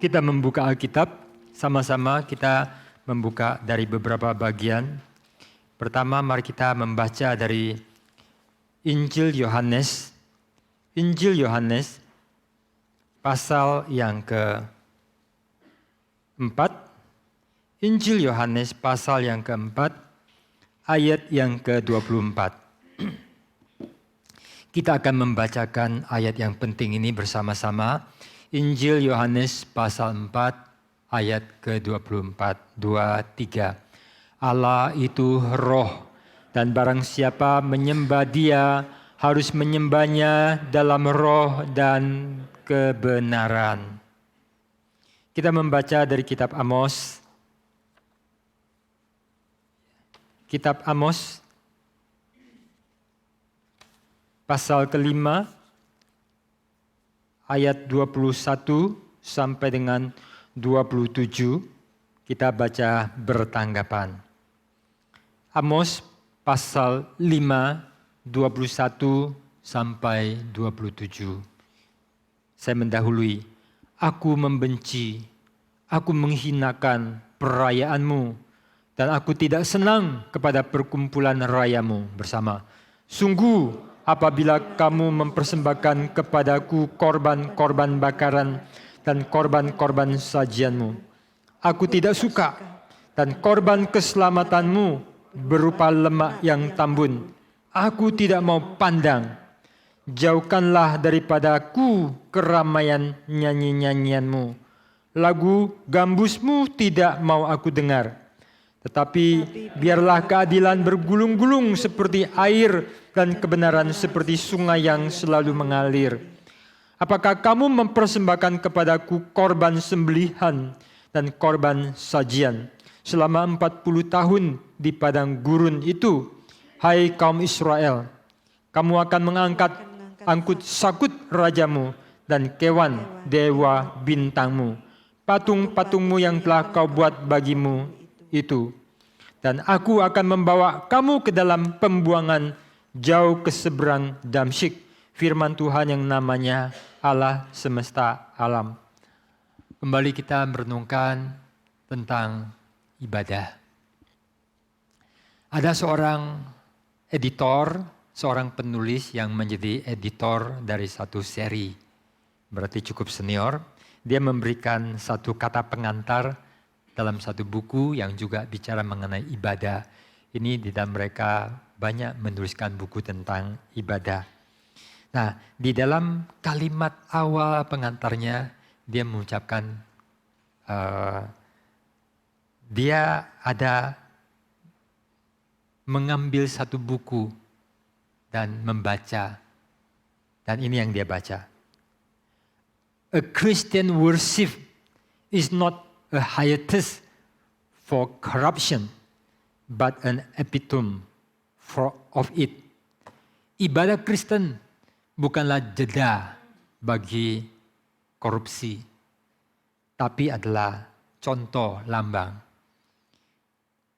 Kita membuka Alkitab, sama-sama kita membuka dari beberapa bagian. Pertama, mari kita membaca dari Injil Yohanes. Injil Yohanes, pasal yang keempat. Injil Yohanes, pasal yang keempat, ayat yang ke-24. Kita akan membacakan ayat yang penting ini bersama-sama. Injil Yohanes pasal 4 ayat ke-24, 2-3. Allah itu roh, dan barang siapa menyembah Dia harus menyembahnya dalam roh dan kebenaran. Kita membaca dari kitab Amos. Kitab Amos pasal kelima ayat 21 sampai dengan 27, kita baca bertanggapan. Amos pasal 5, 21 sampai 27. Saya mendahului. Aku membenci, aku menghinakan perayaanmu, dan aku tidak senang kepada perkumpulan rayamu bersama. Sungguh, apabila kamu mempersembahkan kepadaku korban-korban bakaran dan korban-korban sajianmu, aku tidak suka, dan korban keselamatanmu berupa lemak yang tambun, aku tidak mau pandang. Jauhkanlah daripadaku keramaian nyanyi-nyanyianmu. Lagu gambusmu tidak mau aku dengar. Tetapi biarlah keadilan bergulung-gulung seperti air dan kebenaran seperti sungai yang selalu mengalir. Apakah kamu mempersembahkan kepadaku korban sembelihan dan korban sajian selama 40 tahun di padang gurun itu, hai kaum Israel? Kamu akan angkut sakut rajamu dan kewan dewa bintangmu, patung-patungmu yang telah kau buat bagimu itu. Dan aku akan membawa kamu ke dalam pembuangan jauh ke seberang Damsyik, firman Tuhan yang namanya Allah semesta alam. Kembali kita merenungkan tentang ibadah. Ada seorang editor, seorang penulis yang menjadi editor dari satu seri, berarti cukup senior. Dia memberikan satu kata pengantar dalam satu buku yang juga bicara mengenai ibadah. Ini di dalam mereka banyak menuliskan buku tentang ibadah. Nah, di dalam kalimat awal pengantarnya, dia mengucapkan, dia ada mengambil satu buku dan membaca. Dan ini yang dia baca. A Christian worship is not a hiatus for corruption, but an epitome of it. Ibadah Kristen bukanlah jeda bagi korupsi, tapi adalah contoh lambang.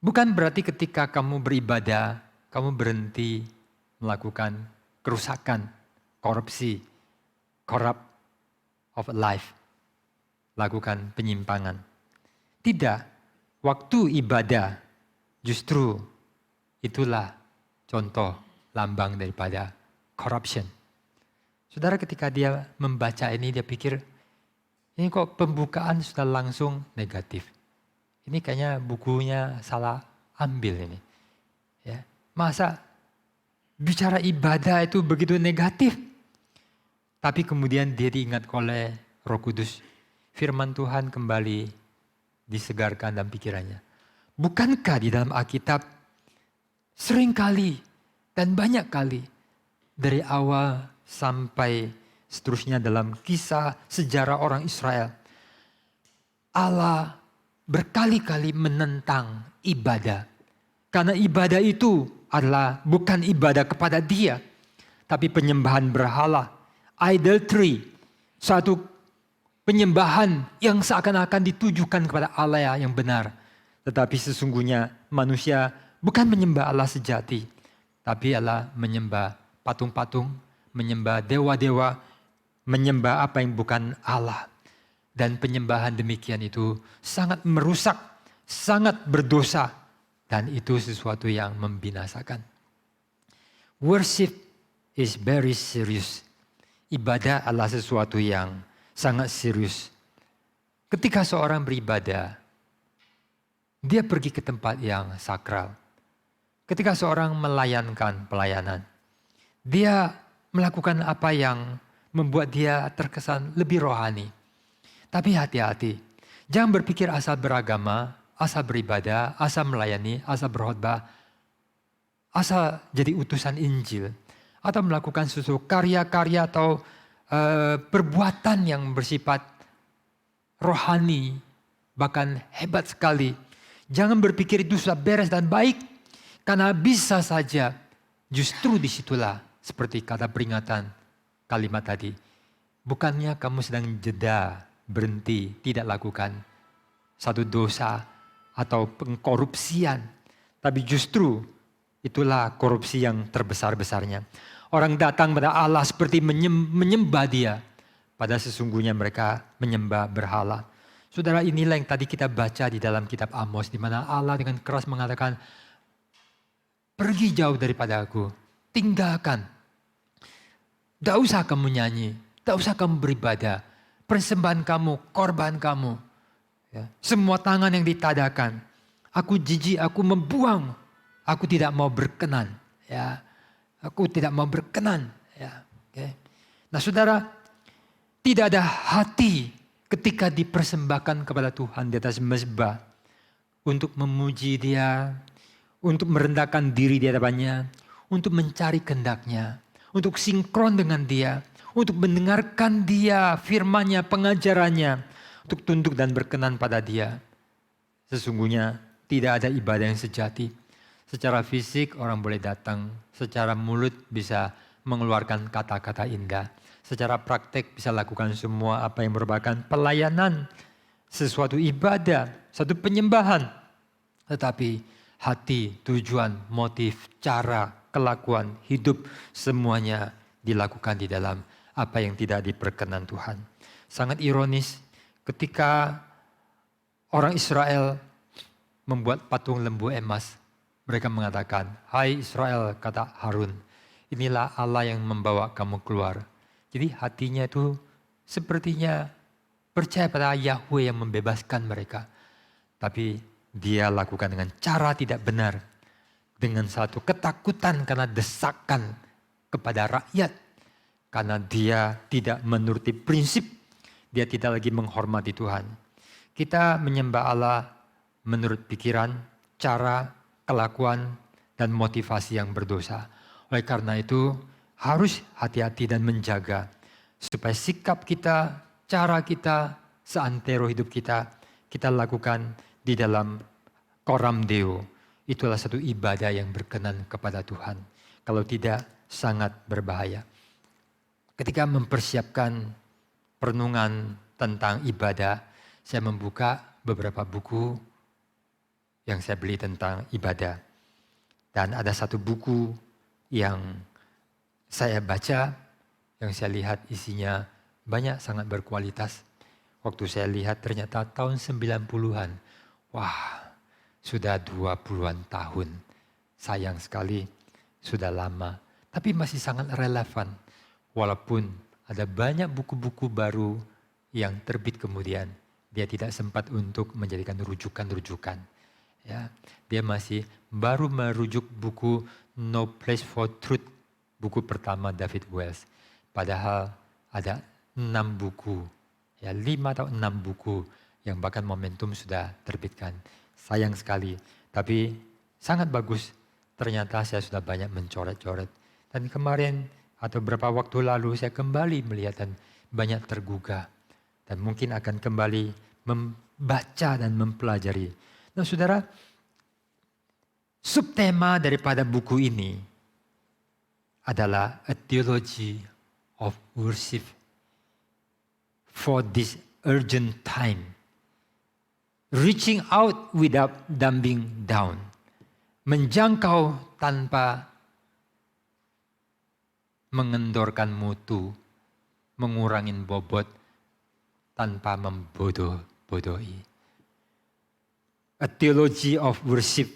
Bukan berarti ketika kamu beribadah, kamu berhenti melakukan kerusakan, korupsi, corrupt of life, lakukan penyimpangan. Tidak, waktu ibadah justru itulah contoh lambang daripada corruption. Saudara, ketika dia membaca ini, dia pikir, ini kok pembukaan sudah langsung negatif. Ini kayaknya bukunya salah ambil ini. Ya, masa bicara ibadah itu begitu negatif? Tapi kemudian dia diingat oleh Roh Kudus. Firman Tuhan kembali disegarkan dalam pikirannya. Bukankah di dalam Alkitab sering kali dan banyak kali dari awal sampai seterusnya dalam kisah sejarah orang Israel, Allah berkali-kali menentang ibadah. Karena ibadah itu adalah bukan ibadah kepada Dia, tapi penyembahan berhala, idolatry, satu penyembahan yang seakan-akan ditujukan kepada Allah yang benar. Tetapi sesungguhnya manusia bukan menyembah Allah sejati, tapi Allah menyembah patung-patung, menyembah dewa-dewa, menyembah apa yang bukan Allah. Dan penyembahan demikian itu sangat merusak, sangat berdosa. Dan itu sesuatu yang membinasakan. Worship is very serious. Ibadah adalah sesuatu yang sangat serius. Ketika seorang beribadah, dia pergi ke tempat yang sakral. Ketika seorang melayankan pelayanan, dia melakukan apa yang membuat dia terkesan lebih rohani. Tapi hati-hati, jangan berpikir asal beragama, asal beribadah, asal melayani, asal berkhotbah, asal jadi utusan Injil, atau melakukan suatu karya-karya atau perbuatan yang bersifat rohani, bahkan hebat sekali. Jangan berpikir itu sudah beres dan baik, karena bisa saja justru disitulah seperti kata peringatan kalimat tadi. Bukannya kamu sedang jeda, berhenti, tidak lakukan satu dosa atau pengkorupsian. Tapi justru itulah korupsi yang terbesar-besarnya. Orang datang pada Allah seperti menyembah dia. Padahal sesungguhnya mereka menyembah berhala. Saudara, inilah yang tadi kita baca di dalam kitab Amos. Di mana Allah dengan keras mengatakan, pergi jauh daripada aku, tinggalkan. Tidak usah kamu nyanyi, tidak usah kamu beribadah. Persembahan kamu, korban kamu. Ya. Semua tangan yang ditadakan. Aku jijik, aku membuang. Aku tidak mau berkenan. Ya. Aku tidak mau berkenan. Ya. Okay. Nah saudara, tidak ada hati ketika dipersembahkan kepada Tuhan di atas mezbah. Untuk memuji dia, untuk merendahkan diri di hadapannya, untuk mencari kehendaknya, untuk sinkron dengan dia, untuk mendengarkan dia, firman-Nya, pengajarannya, untuk tunduk dan berkenan pada dia. Sesungguhnya tidak ada ibadah yang sejati. Secara fisik orang boleh datang, secara mulut bisa mengeluarkan kata-kata indah. Secara praktek bisa lakukan semua apa yang merupakan pelayanan, sesuatu ibadah, satu penyembahan. Tetapi hati, tujuan, motif, cara, kelakuan, hidup, semuanya dilakukan di dalam apa yang tidak diperkenan Tuhan. Sangat ironis ketika orang Israel membuat patung lembu emas. Mereka mengatakan, hai Israel, kata Harun, inilah Allah yang membawa kamu keluar. Jadi hatinya itu sepertinya percaya pada Yahweh yang membebaskan mereka. Tapi dia lakukan dengan cara tidak benar. Dengan satu ketakutan karena desakan kepada rakyat. Karena dia tidak menuruti prinsip, dia tidak lagi menghormati Tuhan. Kita menyembah Allah menurut pikiran, cara, kelakuan, dan motivasi yang berdosa. Oleh karena itu harus hati-hati dan menjaga. Supaya sikap kita, cara kita, seantero hidup kita lakukan di dalam coram Deo. Itulah satu ibadah yang berkenan kepada Tuhan. Kalau tidak, sangat berbahaya. Ketika mempersiapkan perenungan tentang ibadah, saya membuka beberapa buku yang saya beli tentang ibadah. Dan ada satu buku yang saya baca, yang saya lihat isinya banyak sangat berkualitas. Waktu saya lihat ternyata tahun 90-an. Wah, sudah 20-an tahun. Sayang sekali, sudah lama. Tapi masih sangat relevan. Walaupun ada banyak buku-buku baru yang terbit kemudian, dia tidak sempat untuk menjadikan rujukan-rujukan. Ya, dia masih baru merujuk buku No Place for Truth, buku pertama David Wells. Padahal ada 6 buku, ya 5 atau 6 buku yang bahkan Momentum sudah terbitkan. Sayang sekali, tapi sangat bagus. Ternyata saya sudah banyak mencoret-coret. Dan kemarin atau beberapa waktu lalu saya kembali melihat dan banyak tergugah. Dan mungkin akan kembali membaca dan mempelajari. Nah saudara, subtema daripada buku ini adalah A Theology of Worship for this urgent time. Reaching out without dumbing down. Menjangkau tanpa mengendorkan mutu, mengurangin bobot, tanpa membodoh-bodohi. A theology of worship.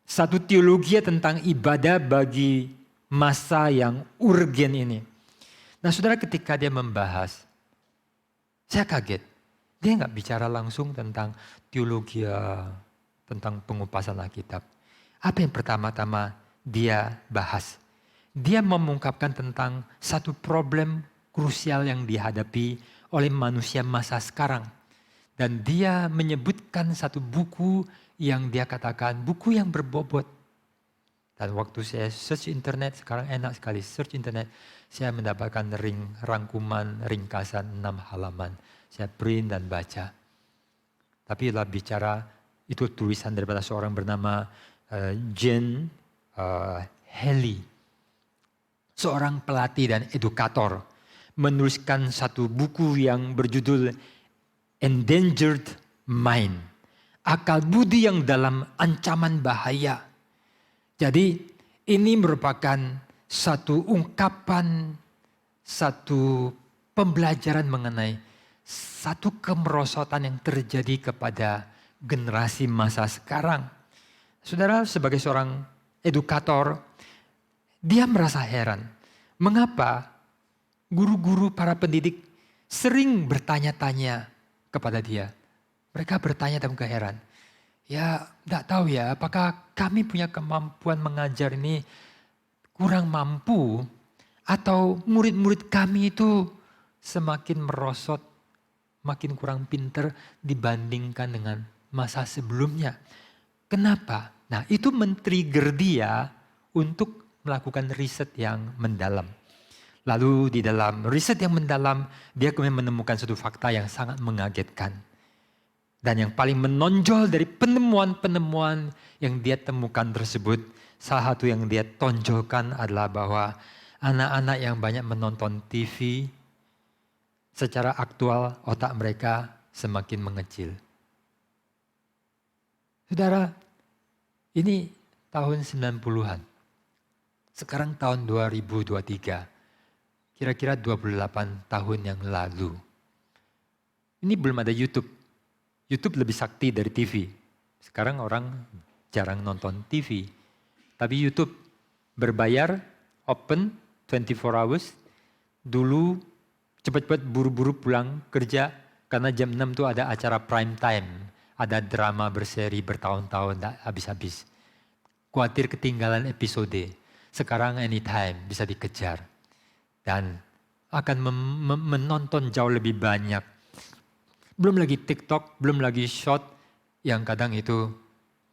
Satu teologi tentang ibadah bagi masa yang urgen ini. Nah saudara, ketika dia membahas, saya kaget. Dia nggak bicara langsung tentang teologi, tentang pengupasan Alkitab. Apa yang pertama-tama dia bahas? Dia mengungkapkan tentang satu problem krusial yang dihadapi oleh manusia masa sekarang. Dan dia menyebutkan satu buku yang dia katakan buku yang berbobot. Dan waktu saya search internet, sekarang enak sekali search internet, saya mendapatkan rangkuman ringkasan 6 halaman. Saya print dan baca. Tapi lah bicara, itu tulisan daripada seorang bernama Jen Haley. Seorang pelatih dan edukator. Menuliskan satu buku yang berjudul Endangered Mind. Akal budi yang dalam ancaman bahaya. Jadi ini merupakan satu ungkapan, satu pembelajaran mengenai satu kemerosotan yang terjadi kepada generasi masa sekarang. Saudara, sebagai seorang edukator, dia merasa heran. Mengapa guru-guru para pendidik sering bertanya-tanya kepada dia. Mereka bertanya dalam keheran. Ya, tidak tahu ya, apakah kami punya kemampuan mengajar ini kurang mampu atau murid-murid kami itu semakin merosot, makin kurang pinter dibandingkan dengan masa sebelumnya. Kenapa? Nah, itu men-trigger dia untuk melakukan riset yang mendalam. Lalu di dalam riset yang mendalam, dia kemudian menemukan satu fakta yang sangat mengagetkan. Dan yang paling menonjol dari penemuan-penemuan yang dia temukan tersebut, salah satu yang dia tonjolkan adalah bahwa anak-anak yang banyak menonton TV, secara aktual otak mereka semakin mengecil. Saudara, ini tahun 90-an. Sekarang tahun 2023. Kira-kira 28 tahun yang lalu. Ini belum ada YouTube. YouTube lebih sakti dari TV. Sekarang orang jarang nonton TV. Tapi YouTube berbayar, open 24 hours. Dulu cepat-cepat buru-buru pulang kerja karena jam 6 itu ada acara prime time. Ada drama berseri bertahun-tahun, tak habis-habis. Khawatir ketinggalan episode. Sekarang anytime bisa dikejar. Dan akan menonton jauh lebih banyak. Belum lagi TikTok, belum lagi short yang kadang itu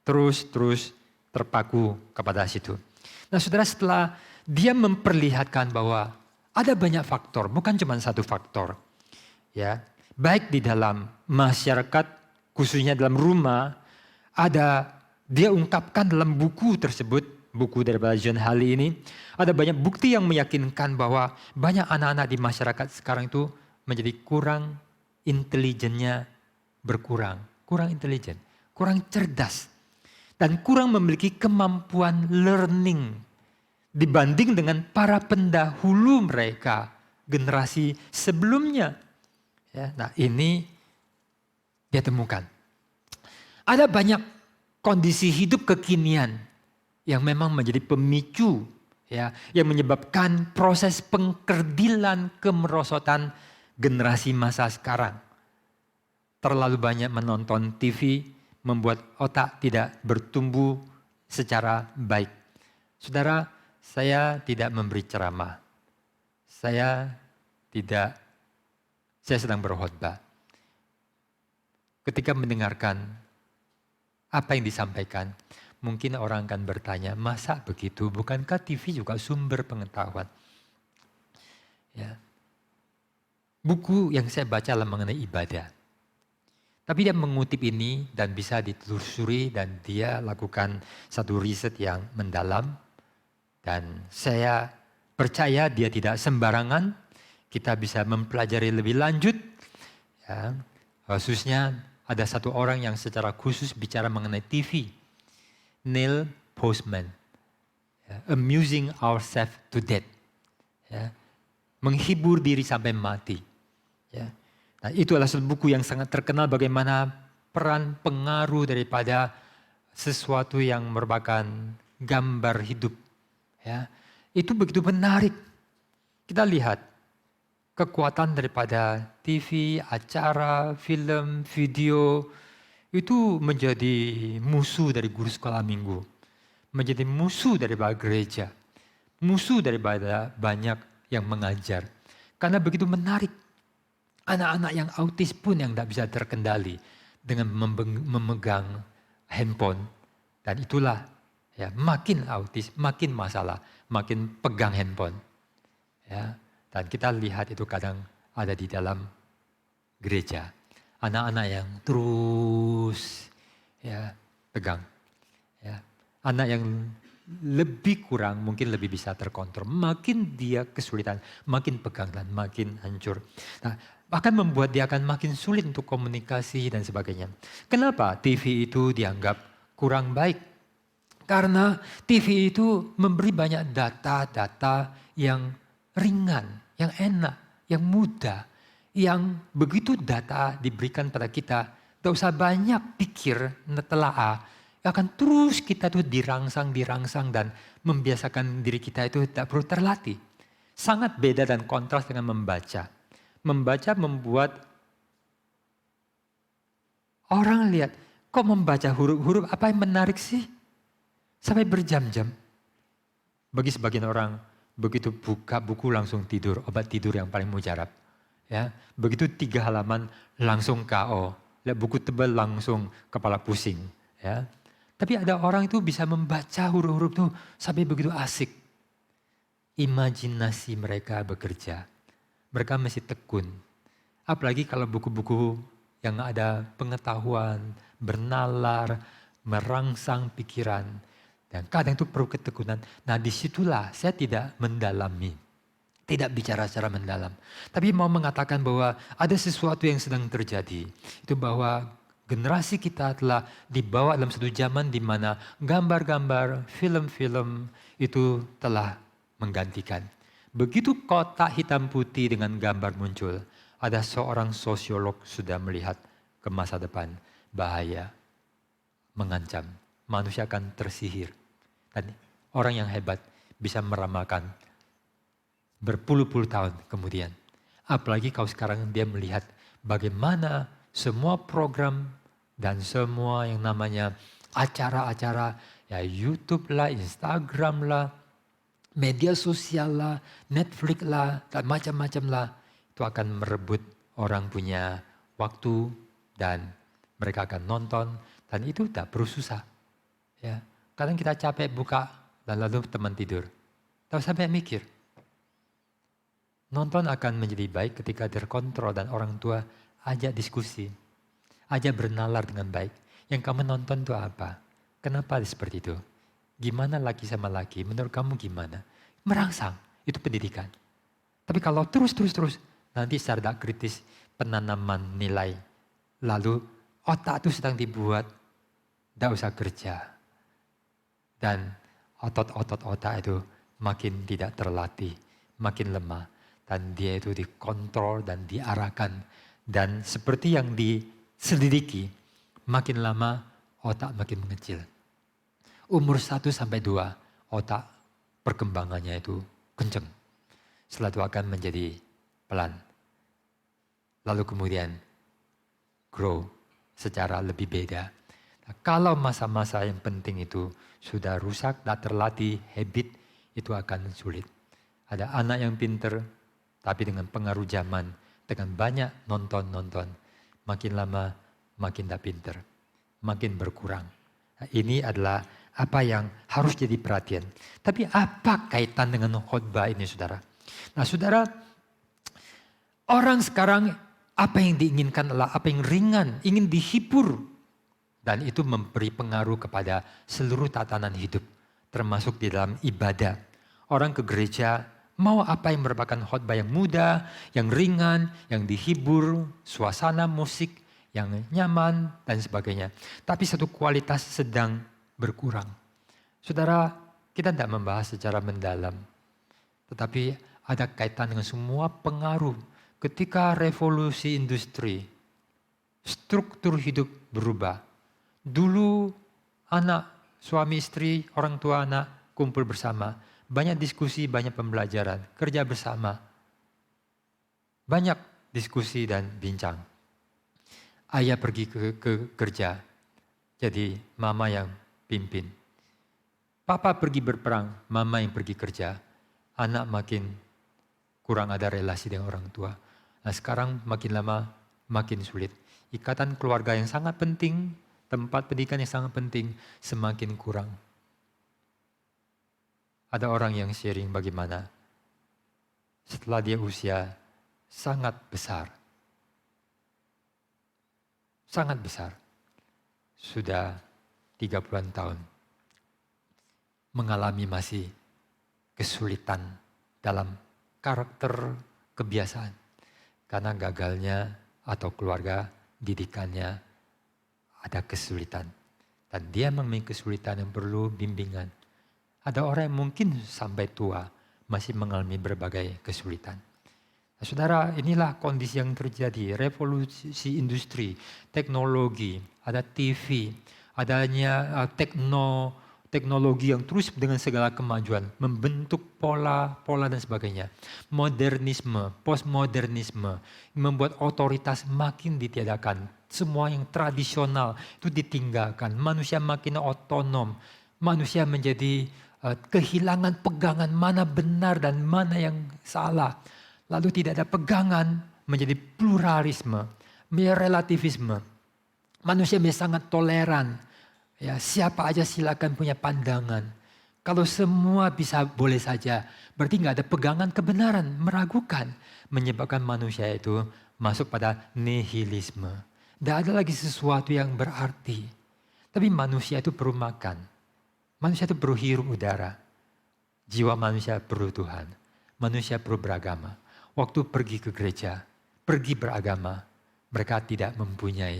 terus terpaku kepada situ. Nah saudara, setelah dia memperlihatkan bahwa ada banyak faktor, bukan cuma satu faktor. Ya, baik di dalam masyarakat, khususnya dalam rumah, dia ungkapkan dalam buku tersebut, buku daripada John Haley ini, ada banyak bukti yang meyakinkan bahwa banyak anak-anak di masyarakat sekarang itu menjadi kurang intelijennya, kurang intelijen, kurang cerdas, dan kurang memiliki kemampuan learning dibanding dengan para pendahulu mereka, generasi sebelumnya. Ya, nah ini dia temukan. Ada banyak kondisi hidup kekinian yang memang menjadi pemicu, ya, yang menyebabkan proses pengkerdilan kemerosotan generasi masa sekarang. Terlalu banyak menonton TV membuat otak tidak bertumbuh secara baik. Saudara, saya tidak memberi ceramah. Saya sedang berkhotbah. Ketika mendengarkan apa yang disampaikan, mungkin orang akan bertanya, masa begitu? Bukankah TV juga sumber pengetahuan? Ya. Buku yang saya baca adalah mengenai ibadah. Tapi dia mengutip ini dan bisa ditelusuri dan dia lakukan satu riset yang mendalam. Dan saya percaya dia tidak sembarangan. Kita bisa mempelajari lebih lanjut. Ya, khususnya ada satu orang yang secara khusus bicara mengenai TV. Neil Postman. Ya, amusing ourselves to death. Ya, menghibur diri sampai mati. Ya. Nah, itu adalah satu buku yang sangat terkenal bagaimana peran pengaruh daripada sesuatu yang merupakan gambar hidup. Ya, itu begitu menarik. Kita lihat kekuatan daripada TV, acara, film, video itu menjadi musuh dari guru sekolah minggu, menjadi musuh daripada gereja, musuh daripada banyak yang mengajar. Karena begitu menarik, anak-anak yang autis pun yang tidak bisa terkendali dengan memegang handphone. Dan itulah ya makin autis, makin masalah, makin pegang handphone. Ya, dan kita lihat itu kadang ada di dalam gereja. Anak-anak yang terus ya pegang. Ya, anak yang lebih kurang mungkin lebih bisa terkontrol. Makin dia kesulitan, makin pegang dan makin hancur. Nah, akan membuat dia akan makin sulit untuk komunikasi dan sebagainya. Kenapa TV itu dianggap kurang baik? Karena TV itu memberi banyak data-data yang ringan, yang enak, yang mudah. Yang begitu data diberikan pada kita, tidak usah banyak pikir, telaah, akan terus kita tuh dirangsang dan membiasakan diri kita itu tidak perlu terlatih. Sangat beda dan kontras dengan membaca. Membaca membuat orang lihat, kok membaca huruf-huruf apa yang menarik sih? Sampai berjam-jam. Bagi sebagian orang, begitu buka buku langsung tidur, obat tidur yang paling mujarab. Ya, begitu 3 halaman langsung KO. Lihat buku tebal langsung kepala pusing. Ya. Tapi ada orang itu bisa membaca huruf-huruf itu sampai begitu asik. Imajinasi mereka bekerja. Mereka masih tekun. Apalagi kalau buku-buku yang ada pengetahuan, bernalar, merangsang pikiran. Dan kadang itu perlu ketekunan. Nah disitulah saya tidak mendalami. Tidak bicara secara mendalam. Tapi mau mengatakan bahwa ada sesuatu yang sedang terjadi. Itu bahwa generasi kita telah dibawa dalam satu zaman di mana gambar-gambar, film-film itu telah menggantikan. Begitu kotak hitam putih dengan gambar muncul, ada seorang sosiolog sudah melihat ke masa depan. Bahaya, mengancam, manusia akan tersihir. Dan orang yang hebat bisa meramalkan berpuluh-puluh tahun kemudian. Apalagi kalau sekarang dia melihat bagaimana semua program dan semua yang namanya acara-acara, ya YouTube lah, Instagram lah, media sosial lah, Netflix lah, dan macam-macam lah. Itu akan merebut orang punya waktu dan mereka akan nonton. Dan itu tak perlu susah. Ya, kadang kita capek buka dan lalu teman tidur. Tak sampai mikir. Nonton akan menjadi baik ketika terkontrol dan orang tua ajak diskusi. Ajak bernalar dengan baik. Yang kamu nonton itu apa? Kenapa seperti itu? Gimana laki sama laki? Menurut kamu gimana? Merangsang. Itu pendidikan. Tapi kalau terus, nanti secara tidak kritis penanaman nilai. Lalu otak itu sedang dibuat, tidak usah kerja. Dan otot-otot otak itu makin tidak terlatih, makin lemah. Dan dia itu dikontrol dan diarahkan. Dan seperti yang diselidiki, makin lama otak makin mengecil. Umur 1 sampai 2 otak perkembangannya itu kenceng. Setelah itu akan menjadi pelan. Lalu kemudian grow secara lebih beda. Nah, kalau masa-masa yang penting itu sudah rusak, tak terlatih, habit, itu akan sulit. Ada anak yang pinter, tapi dengan pengaruh zaman, dengan banyak nonton, makin lama makin tak pinter, makin berkurang. Nah, ini adalah apa yang harus jadi perhatian. Tapi apa kaitan dengan khotbah ini saudara? Nah saudara, orang sekarang apa yang diinginkan adalah apa yang ringan, ingin dihibur. Dan itu memberi pengaruh kepada seluruh tatanan hidup, termasuk di dalam ibadah. Orang ke gereja mau apa yang merupakan khotbah yang mudah, yang ringan, yang dihibur, suasana musik yang nyaman dan sebagainya. Tapi satu kualitas sedang berkurang. Saudara, kita tidak membahas secara mendalam. Tetapi ada kaitan dengan semua pengaruh ketika revolusi industri, struktur hidup berubah. Dulu anak, suami istri, orang tua anak kumpul bersama. Banyak diskusi, banyak pembelajaran, kerja bersama. Banyak diskusi dan bincang. Ayah pergi ke kerja, jadi mama yang pimpin. Papa pergi berperang, mama yang pergi kerja. Anak makin kurang ada relasi dengan orang tua. Nah sekarang makin lama makin sulit. Ikatan keluarga yang sangat penting, tempat pendidikan yang sangat penting, semakin kurang. Ada orang yang sharing bagaimana setelah dia usia sangat besar. Sangat besar. Sudah 30-an tahun. Mengalami masih kesulitan dalam karakter kebiasaan. Karena gagalnya atau keluarga didikannya ada kesulitan. Dan dia mengalami kesulitan yang perlu bimbingan. Ada orang yang mungkin sampai tua masih mengalami berbagai kesulitan. Nah, saudara, inilah kondisi yang terjadi. Revolusi industri, teknologi, ada TV, adanya teknologi yang terus dengan segala kemajuan membentuk pola dan sebagainya. Modernisme, postmodernisme membuat otoritas makin ditiadakan. Semua yang tradisional itu ditinggalkan. Manusia makin otonom. Manusia menjadi kehilangan pegangan mana benar dan mana yang salah. Lalu tidak ada pegangan, menjadi pluralisme, relativisme. Manusia menjadi sangat toleran. Ya, siapa aja silakan punya pandangan. Kalau semua bisa boleh saja, berarti nggak ada pegangan kebenaran, meragukan. Menyebabkan manusia itu masuk pada nihilisme. Tidak ada lagi sesuatu yang berarti. Tapi manusia itu perlu makan. Manusia itu perlu hirup udara. Jiwa manusia perlu Tuhan. Manusia perlu beragama. Waktu pergi ke gereja, pergi beragama, mereka tidak mempunyai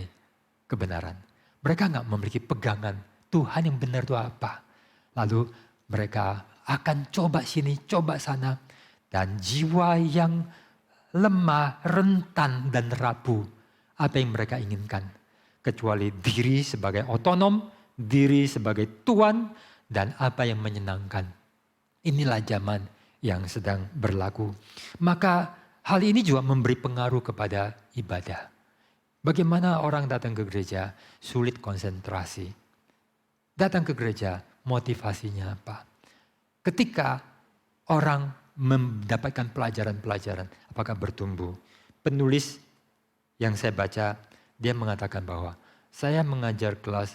kebenaran. Mereka nggak memiliki pegangan Tuhan yang benar itu apa. Lalu mereka akan coba sini, coba sana. Dan jiwa yang lemah, rentan dan rapuh. Apa yang mereka inginkan? Kecuali diri sebagai otonom, diri sebagai tuan, dan apa yang menyenangkan. Inilah zaman yang sedang berlaku. Maka hal ini juga memberi pengaruh kepada ibadah. Bagaimana orang datang ke gereja sulit konsentrasi. Datang ke gereja motivasinya apa? Ketika orang mendapatkan pelajaran-pelajaran, apakah bertumbuh? Penulis yang saya baca, dia mengatakan bahwa saya mengajar kelas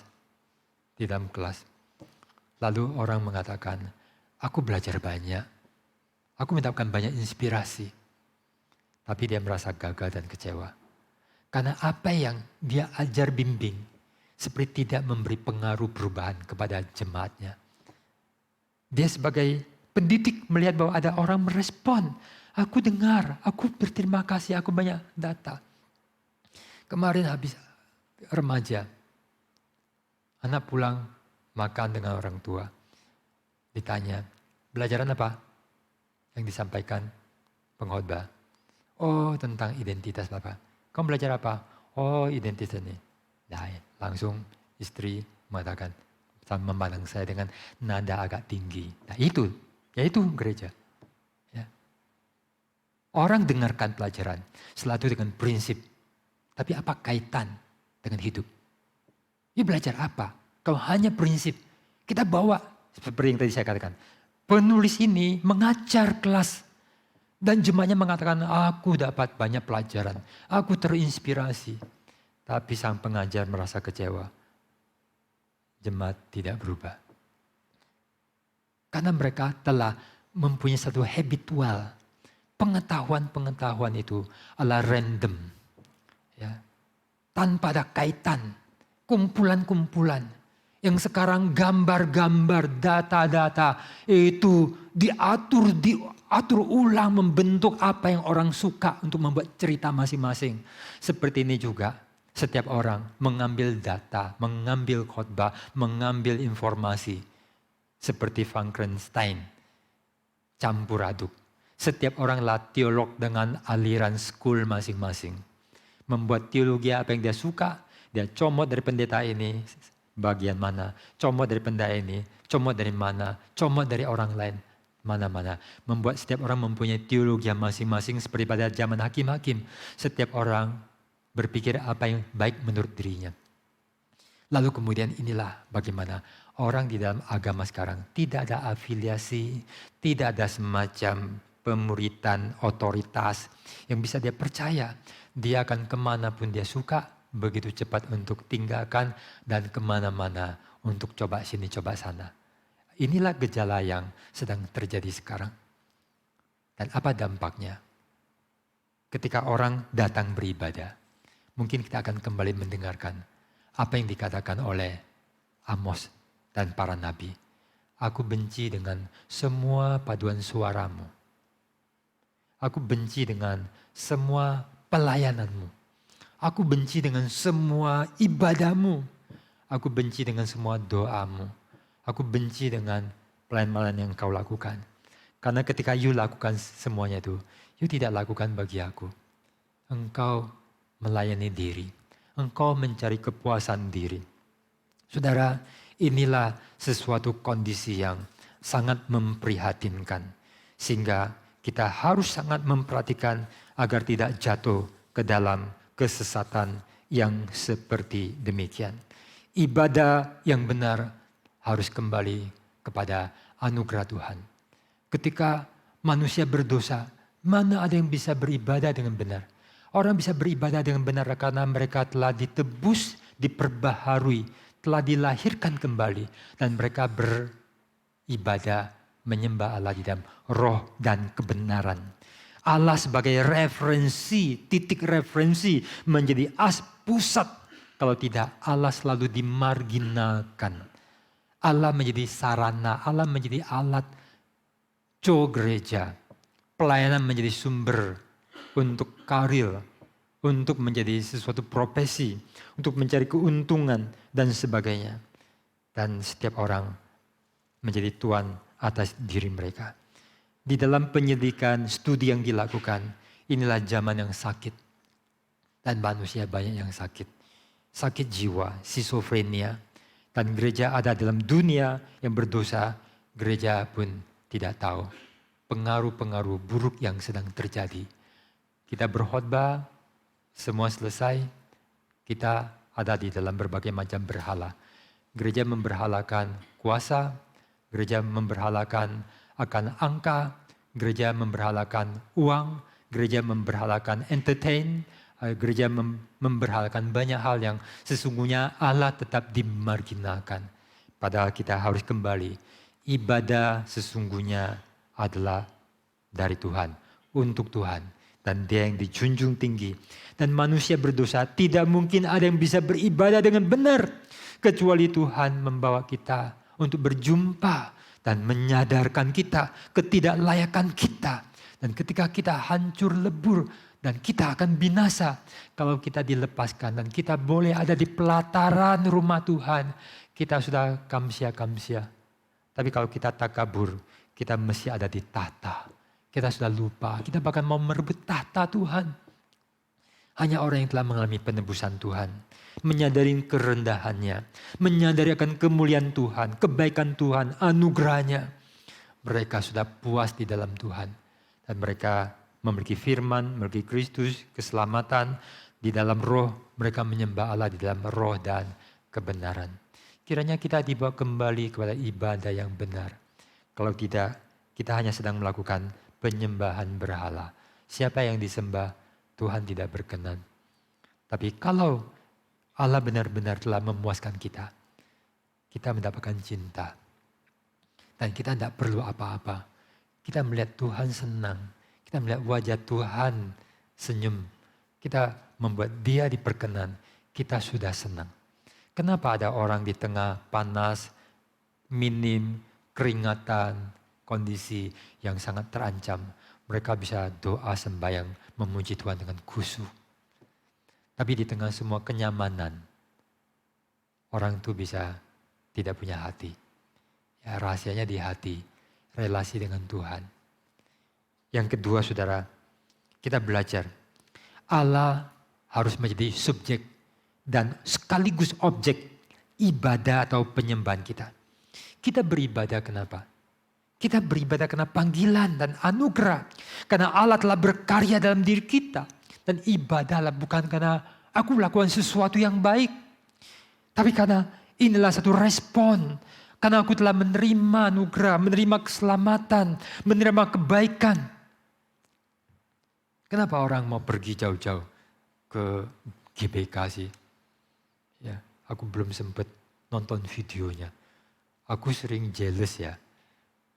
di dalam kelas. Lalu orang mengatakan, aku belajar banyak. Aku mendapatkan banyak inspirasi. Tapi dia merasa gagal dan kecewa. Karena apa yang dia ajar bimbing seperti tidak memberi pengaruh perubahan kepada jemaatnya. Dia sebagai pendidik melihat bahwa ada orang merespon. Aku dengar, aku berterima kasih, aku banyak data. Kemarin habis remaja, anak pulang makan dengan orang tua. Ditanya, belajaran apa? Yang disampaikan pengkhotbah. Oh, tentang identitas Bapak. Kamu belajar apa? Oh, identitas ini. Nah, langsung istri mengatakan, memandang saya dengan nada agak tinggi. Nah itu, yaitu gereja. Ya. Orang dengarkan pelajaran, selalu dengan prinsip. Tapi apa kaitan dengan hidup? Ini belajar apa? Kalau hanya prinsip, kita bawa, seperti yang tadi saya katakan. Penulis ini mengajar kelas. Dan jemaatnya mengatakan, aku dapat banyak pelajaran. Aku terinspirasi. Tapi sang pengajar merasa kecewa. Jemaat tidak berubah. Karena mereka telah mempunyai satu habitual. Pengetahuan-pengetahuan itu adalah random. Ya. Tanpa ada kaitan. Kumpulan-kumpulan. Yang sekarang gambar-gambar, data-data itu diatur ulang membentuk apa yang orang suka untuk membuat cerita masing-masing. Seperti ini juga setiap orang mengambil data, mengambil khotbah, mengambil informasi. Seperti Frankenstein, campur aduk. Setiap orang lah teolog dengan aliran school masing-masing. Membuat teologi apa yang dia suka, dia comot dari pendeta ini bagian mana, comot dari pendeta ini, comot dari mana, comot dari orang lain, mana-mana. Membuat setiap orang mempunyai teologi masing-masing seperti pada zaman hakim-hakim. Setiap orang berpikir apa yang baik menurut dirinya. Lalu kemudian inilah bagaimana orang di dalam agama sekarang tidak ada afiliasi, tidak ada semacam pemuritan otoritas yang bisa dia percaya. Dia akan kemanapun dia suka, begitu cepat untuk tinggalkan dan kemana-mana untuk coba sini coba sana. Inilah gejala yang sedang terjadi sekarang. Dan apa dampaknya? Ketika orang datang beribadah, mungkin kita akan kembali mendengarkan apa yang dikatakan oleh Amos dan para nabi. Aku benci dengan semua paduan suaramu. Aku benci dengan semua pelayananmu. Aku benci dengan semua ibadahmu. Aku benci dengan semua doamu. Aku benci dengan pelayanan yang kau lakukan. Karena ketika you lakukan semuanya itu, you tidak lakukan bagi aku. Engkau melayani diri. Engkau mencari kepuasan diri. Saudara, inilah sesuatu kondisi yang sangat memprihatinkan. Sehingga kita harus sangat memperhatikan agar tidak jatuh ke dalam kesesatan yang seperti demikian. Ibadah yang benar harus kembali kepada anugerah Tuhan. Ketika manusia berdosa, mana ada yang bisa beribadah dengan benar? Orang bisa beribadah dengan benar karena mereka telah ditebus, diperbaharui, telah dilahirkan kembali. Dan mereka beribadah, menyembah Allah di dalam roh dan kebenaran. Allah sebagai referensi, titik referensi menjadi pusat. Kalau tidak, Allah selalu dimarginalkan. Allah menjadi sarana, Allah menjadi alat gereja. Pelayanan menjadi sumber untuk karir, untuk menjadi sesuatu profesi, untuk mencari keuntungan dan sebagainya. Dan setiap orang menjadi tuan atas diri mereka. Di dalam penyelidikan studi yang dilakukan, inilah zaman yang sakit. Dan manusia banyak yang sakit. Sakit jiwa, schizophrenia. Dan gereja ada dalam dunia yang berdosa, gereja pun tidak tahu pengaruh-pengaruh buruk yang sedang terjadi. Kita berkhotbah, semua selesai, kita ada di dalam berbagai macam berhala. Gereja memberhalakan kuasa, gereja memberhalakan akan angka, gereja memberhalakan uang, gereja memberhalakan entertain, gereja memberhalakan banyak hal yang sesungguhnya Allah tetap dimarginalkan. Padahal kita harus kembali, ibadah sesungguhnya adalah dari Tuhan, untuk Tuhan. Dan dia yang dijunjung tinggi. Dan manusia berdosa tidak mungkin ada yang bisa beribadah dengan benar. Kecuali Tuhan membawa kita untuk berjumpa dan menyadarkan kita ketidaklayakan kita. Dan ketika kita hancur lebur dan kita akan binasa. Kalau kita dilepaskan dan kita boleh ada di pelataran rumah Tuhan. Kita sudah kamsia-kamsia. Tapi kalau kita takabur, kita mesti ada di tahta. Kita sudah lupa, kita bahkan mau merebut tahta Tuhan. Hanya orang yang telah mengalami penebusan Tuhan, menyadari kerendahannya, menyadari akan kemuliaan Tuhan, kebaikan Tuhan, anugerahnya. Mereka sudah puas di dalam Tuhan. Dan mereka memiliki firman, memiliki Kristus, keselamatan. Di dalam roh, mereka menyembah Allah di dalam roh dan kebenaran. Kiranya kita dibawa kembali kepada ibadah yang benar. Kalau tidak, kita hanya sedang melakukan penyembahan berhala. Siapa yang disembah, Tuhan tidak berkenan. Tapi kalau Allah benar-benar telah memuaskan kita, kita mendapatkan cinta. Dan kita tidak perlu apa-apa. Kita melihat Tuhan senang. Kita melihat wajah Tuhan senyum. Kita membuat dia diperkenan. Kita sudah senang. Kenapa ada orang di tengah panas, minim, keringatan, kondisi yang sangat terancam. Mereka bisa doa sembahyang memuji Tuhan dengan khusyuk. Tapi di tengah semua kenyamanan, orang itu bisa tidak punya hati. Ya, rahasianya di hati, relasi dengan Tuhan. Yang kedua saudara, kita belajar Allah harus menjadi subjek dan sekaligus objek ibadah atau penyembahan kita. Kita beribadah kenapa? Kita beribadah karena panggilan dan anugerah. Karena Allah telah berkarya dalam diri kita. Dan ibadahlah bukan karena aku melakukan sesuatu yang baik. Tapi karena inilah satu respon. Karena aku telah menerima anugerah, menerima keselamatan, menerima kebaikan. Kenapa orang mau pergi jauh-jauh ke GBK sih? Ya, aku belum sempat nonton videonya. Aku sering jealous ya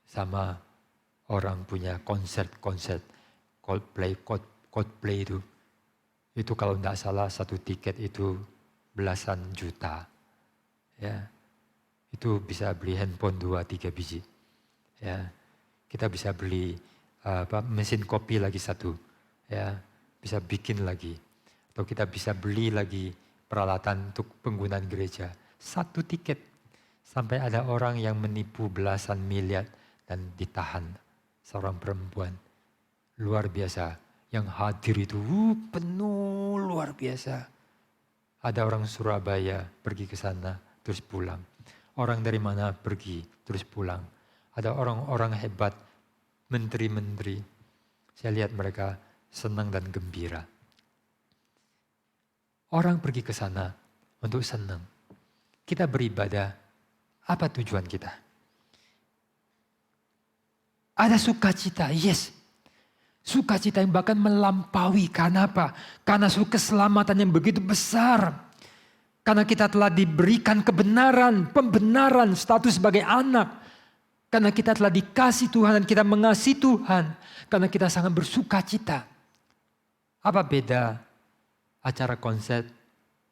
sama orang punya konser Coldplay itu. Itu kalau tidak salah satu tiket itu belasan juta. Ya, itu bisa beli handphone 2-3 biji. Ya, kita bisa beli mesin kopi lagi satu. Ya, bisa bikin lagi. Atau kita bisa beli lagi peralatan untuk penggunaan gereja. Satu tiket. Sampai ada orang yang menipu belasan miliar dan ditahan. Seorang perempuan. Luar biasa. Yang hadir itu penuh luar biasa. Ada orang Surabaya pergi ke sana terus pulang. Orang dari mana pergi terus pulang. Ada orang-orang hebat, menteri-menteri. Saya lihat mereka senang dan gembira. Orang pergi ke sana untuk senang. Kita beribadah, apa tujuan kita? Ada sukacita, yes. Sukacita yang bahkan melampaui. Karena apa? Karena keselamatan yang begitu besar. Karena kita telah diberikan kebenaran, pembenaran, status sebagai anak. Karena kita telah dikasih Tuhan dan kita mengasihi Tuhan. Karena kita sangat bersukacita. Apa beda acara konser,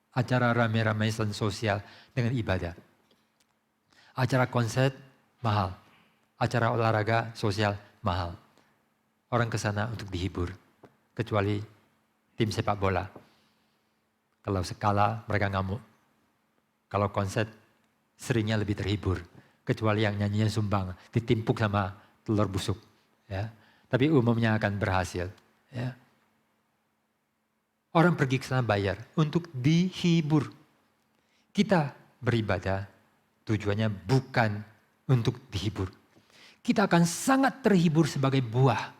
acara rame-rame dan sosial dengan ibadah? Acara konser mahal, acara olahraga sosial mahal. Orang ke sana untuk dihibur, kecuali tim sepak bola. Kalau skala mereka ngamuk. Kalau konser seringnya lebih terhibur, kecuali yang nyanyinya sumbang, ditimpuk sama telur busuk. Ya. Tapi umumnya akan berhasil. Ya. Orang pergi ke sana bayar untuk dihibur. Kita beribadah tujuannya bukan untuk dihibur. Kita akan sangat terhibur sebagai buah.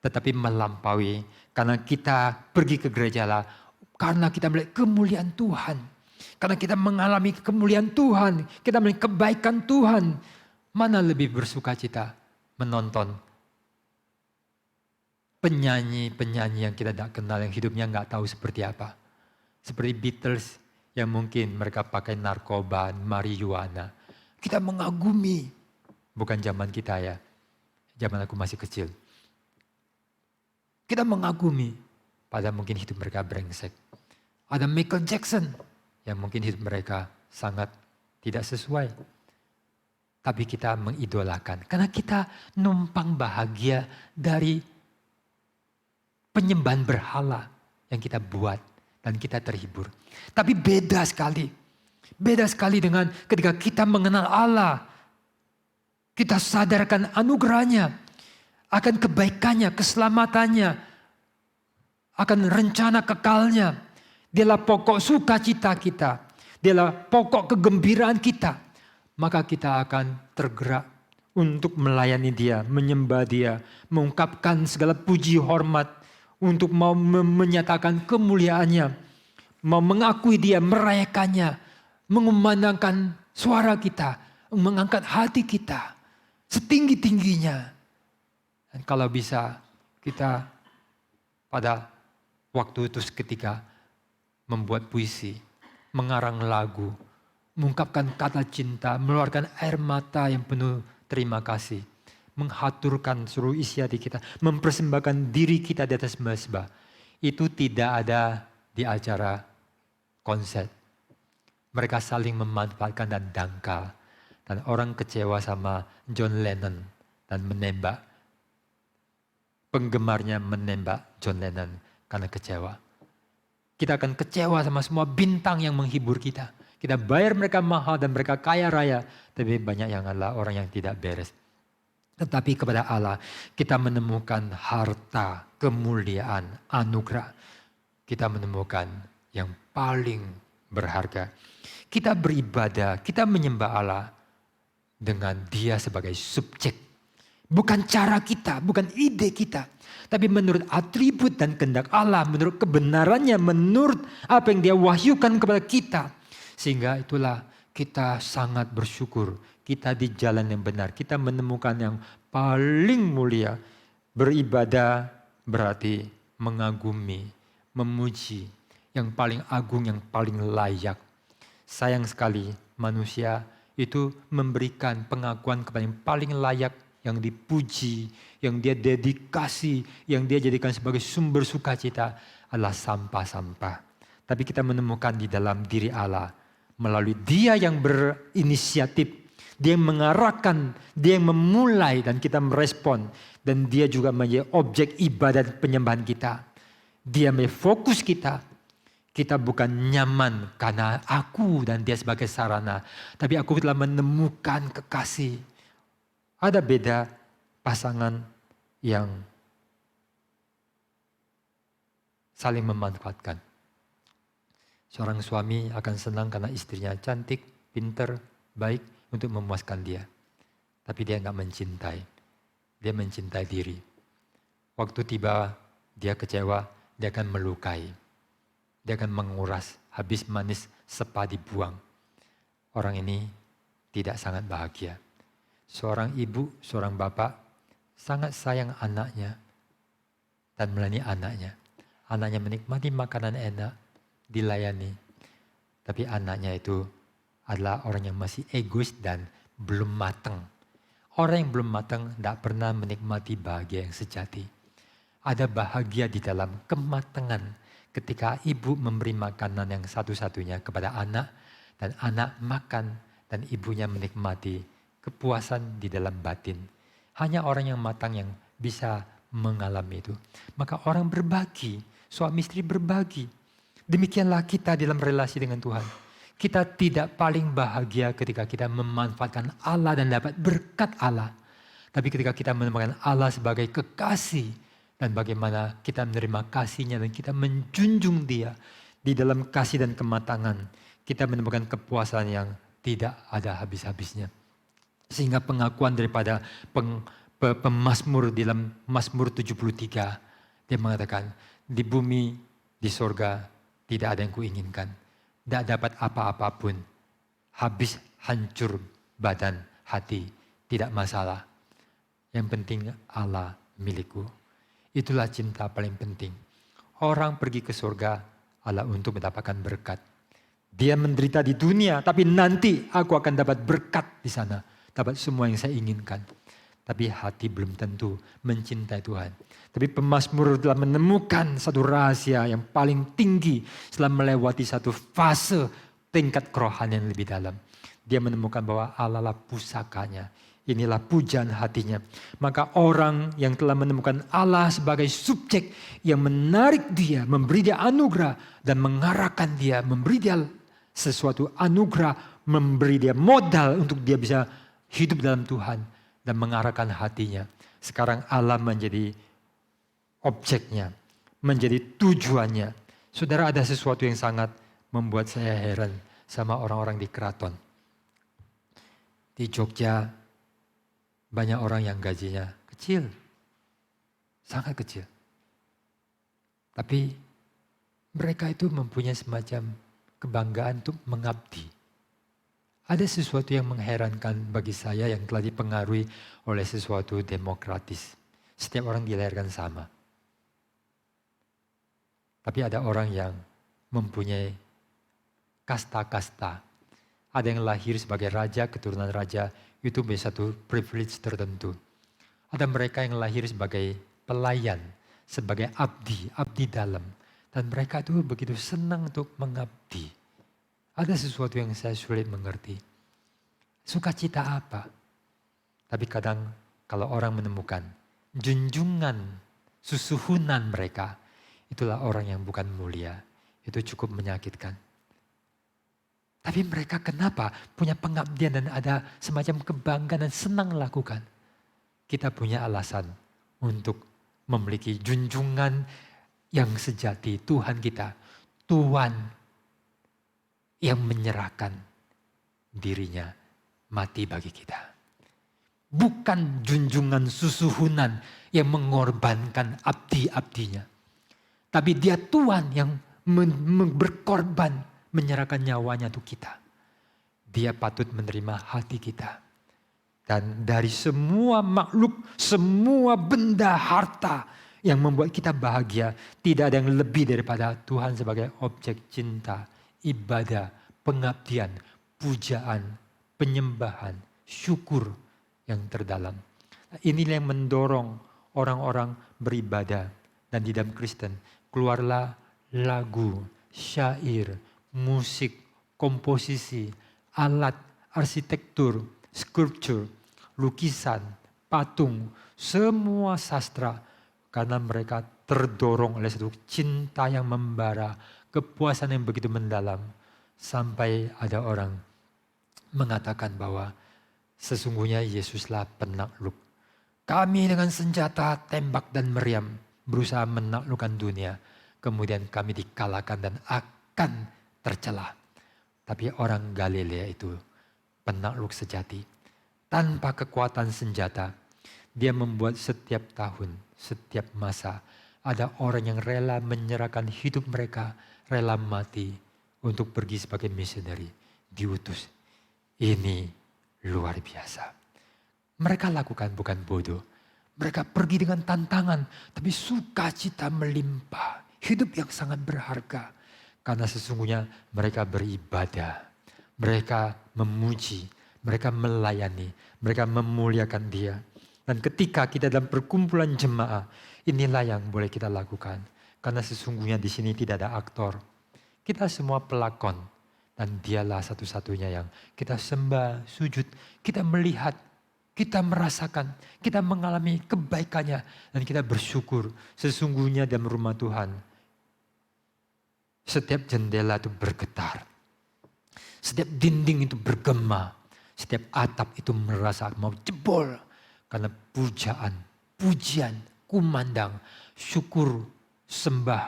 Tetapi melampaui karena kita pergi ke gereja lah. Karena kita melihat kemuliaan Tuhan. Karena kita mengalami kemuliaan Tuhan. Kita melihat kebaikan Tuhan. Mana lebih bersukacita menonton penyanyi-penyanyi yang kita tidak kenal, yang hidupnya nggak tahu seperti apa. Seperti Beatles yang mungkin mereka pakai narkoba, marijuana. Kita mengagumi. Bukan zaman kita ya, zaman aku masih kecil. Kita mengagumi, padahal mungkin hidup mereka brengsek. Ada Michael Jackson yang mungkin hidup mereka sangat tidak sesuai. Tapi kita mengidolakan, karena kita numpang bahagia dari penyembahan berhala yang kita buat dan kita terhibur. Tapi beda sekali. Beda sekali dengan ketika kita mengenal Allah. Kita sadarkan anugerahnya, akan kebaikannya, keselamatannya, akan rencana kekalnya. Dialah pokok sukacita kita. Dialah pokok kegembiraan kita. Maka kita akan tergerak untuk melayani Dia, menyembah Dia, mengungkapkan segala puji hormat, untuk mau menyatakan kemuliaannya, mau mengakui Dia, merayakannya, mengumandangkan suara kita, mengangkat hati kita setinggi-tingginya. Dan kalau bisa kita pada waktu itu seketika membuat puisi, mengarang lagu, mengungkapkan kata cinta, mengeluarkan air mata yang penuh terima kasih. Menghaturkan seluruh isi hati kita, mempersembahkan diri kita di atas mezbah. Itu tidak ada di acara konser. Mereka saling memanfaatkan dan dangkal. Dan orang kecewa sama John Lennon dan menembak. Penggemarnya menembak John Lennon karena kecewa. Kita akan kecewa sama semua bintang yang menghibur kita. Kita bayar mereka mahal dan mereka kaya raya. Tapi banyak yang adalah orang yang tidak beres. Tetapi kepada Allah kita menemukan harta, kemuliaan, anugerah. Kita menemukan yang paling berharga. Kita beribadah, kita menyembah Allah dengan Dia sebagai subjek. Bukan cara kita, bukan ide kita. Tapi menurut atribut dan kehendak Allah, menurut kebenarannya, menurut apa yang Dia wahyukan kepada kita. Sehingga itulah kita sangat bersyukur. Kita di jalan yang benar. Kita menemukan yang paling mulia. Beribadah berarti mengagumi, memuji. Yang paling agung, yang paling layak. Sayang sekali manusia itu memberikan pengakuan kepada yang paling layak, yang dipuji, yang dia dedikasi, yang dia jadikan sebagai sumber sukacita adalah sampah-sampah. Tapi kita menemukan di dalam diri Allah, melalui Dia yang berinisiatif, Dia yang mengarahkan, Dia yang memulai dan kita merespon. Dan Dia juga menjadi objek ibadat penyembahan kita. Dia menjadi fokus kita. Kita bukan nyaman karena aku dan Dia sebagai sarana. Tapi aku telah menemukan kekasih. Ada beda pasangan yang saling memanfaatkan. Seorang suami akan senang karena istrinya cantik, pinter, baik untuk memuaskan dia. Tapi dia nggak mencintai. Dia mencintai diri. Waktu tiba dia kecewa, dia akan melukai. Dia akan menguras, habis manis sepa dibuang. Orang ini tidak sangat bahagia. Seorang ibu, seorang bapak sangat sayang anaknya dan melayani anaknya. Anaknya menikmati makanan enak, dilayani. Tapi anaknya itu adalah orang yang masih egois dan belum matang. Orang yang belum matang tidak pernah menikmati bahagia yang sejati. Ada bahagia di dalam kematangan. Ketika ibu memberi makanan yang satu-satunya kepada anak. Dan anak makan dan ibunya menikmati kepuasan di dalam batin. Hanya orang yang matang yang bisa mengalami itu. Maka orang berbagi, suami istri berbagi. Demikianlah kita dalam relasi dengan Tuhan. Kita tidak paling bahagia ketika kita memanfaatkan Allah dan dapat berkat Allah. Tapi ketika kita menemukan Allah sebagai kekasih. Dan bagaimana kita menerima kasihnya dan kita menjunjung Dia di dalam kasih dan kematangan. Kita menemukan kepuasan yang tidak ada habis-habisnya. Sehingga pengakuan daripada pemazmur di dalam Mazmur 73. Dia mengatakan, di bumi, di sorga tidak ada yang kuinginkan. Tidak dapat apa-apapun. Habis hancur badan, hati. Tidak masalah. Yang penting Allah milikku. Itulah cinta paling penting. Orang pergi ke surga adalah untuk mendapatkan berkat. Dia menderita di dunia, tapi nanti aku akan dapat berkat di sana. Dapat semua yang saya inginkan. Tapi hati belum tentu mencintai Tuhan. Tapi pemazmur telah menemukan satu rahasia yang paling tinggi setelah melewati satu fase tingkat kerohanian yang lebih dalam. Dia menemukan bahwa Allah lah pusakanya. Inilah pujaan hatinya. Maka orang yang telah menemukan Allah sebagai subjek yang menarik dia, memberi dia anugerah dan mengarahkan dia, memberi dia sesuatu anugerah, memberi dia modal untuk dia bisa hidup dalam Tuhan dan mengarahkan hatinya. Sekarang Allah menjadi objeknya, menjadi tujuannya. Saudara, ada sesuatu yang sangat membuat saya heran sama orang-orang di keraton. Di Jogja banyak orang yang gajinya kecil, sangat kecil. Tapi mereka itu mempunyai semacam kebanggaan untuk mengabdi. Ada sesuatu yang mengherankan bagi saya yang telah dipengaruhi oleh sesuatu demokratis. Setiap orang dilahirkan sama. Tapi ada orang yang mempunyai kasta-kasta. Ada yang lahir sebagai raja, keturunan raja, itu menjadi satu privilege tertentu. Ada mereka yang lahir sebagai pelayan, sebagai abdi, abdi dalam. Dan mereka itu begitu senang untuk mengabdi. Ada sesuatu yang saya sulit mengerti. Sukacita apa? Tapi kadang kalau orang menemukan junjungan, susuhunan mereka, itulah orang yang bukan mulia. Itu cukup menyakitkan. Tapi mereka kenapa punya pengabdian dan ada semacam kebanggaan dan senang lakukan. kita punya alasan untuk memiliki junjungan yang sejati. Tuhan kita, Tuhan yang menyerahkan dirinya mati bagi kita. Bukan junjungan susuhunan yang mengorbankan abdi-abdinya. Tapi dia Tuhan yang berkorban, menyerahkan nyawanya untuk kita. Dia patut menerima hati kita. Dan dari semua makhluk, semua benda harta yang membuat kita bahagia, tidak ada yang lebih daripada Tuhan sebagai objek cinta, ibadah, pengabdian, pujaan, penyembahan, syukur yang terdalam. Inilah yang mendorong orang-orang beribadah. Dan di dalam Kristen keluarlah lagu, syair, musik, komposisi, alat, arsitektur, sculpture, lukisan, patung, semua sastra. Karena mereka terdorong oleh satu cinta yang membara, kepuasan yang begitu mendalam. Sampai ada orang mengatakan bahwa sesungguhnya Yesuslah penakluk. Kami dengan senjata tembak dan meriam berusaha menaklukkan dunia. Kemudian kami dikalahkan dan akan tercelah. Tapi orang Galilea itu penakluk sejati. Tanpa kekuatan senjata, dia membuat setiap tahun, setiap masa, ada orang yang rela menyerahkan hidup mereka, rela mati untuk pergi sebagai misioneri, diutus. Ini luar biasa. Mereka lakukan bukan bodoh. Mereka pergi dengan tantangan, tapi sukacita melimpah. Hidup yang sangat berharga. Karena sesungguhnya mereka beribadah. Mereka memuji, mereka melayani, mereka memuliakan Dia. Dan ketika kita dalam perkumpulan jemaah, inilah yang boleh kita lakukan. Karena sesungguhnya di sini tidak ada aktor. Kita semua pelakon. Dan Dialah satu-satunya yang kita sembah, sujud, kita melihat, kita merasakan, kita mengalami kebaikannya. Dan kita bersyukur sesungguhnya dalam rumah Tuhan. Setiap jendela itu bergetar. Setiap dinding itu bergema. Setiap atap itu merasa mau jebol. Karena pujaan, pujian, kumandang, syukur, sembah,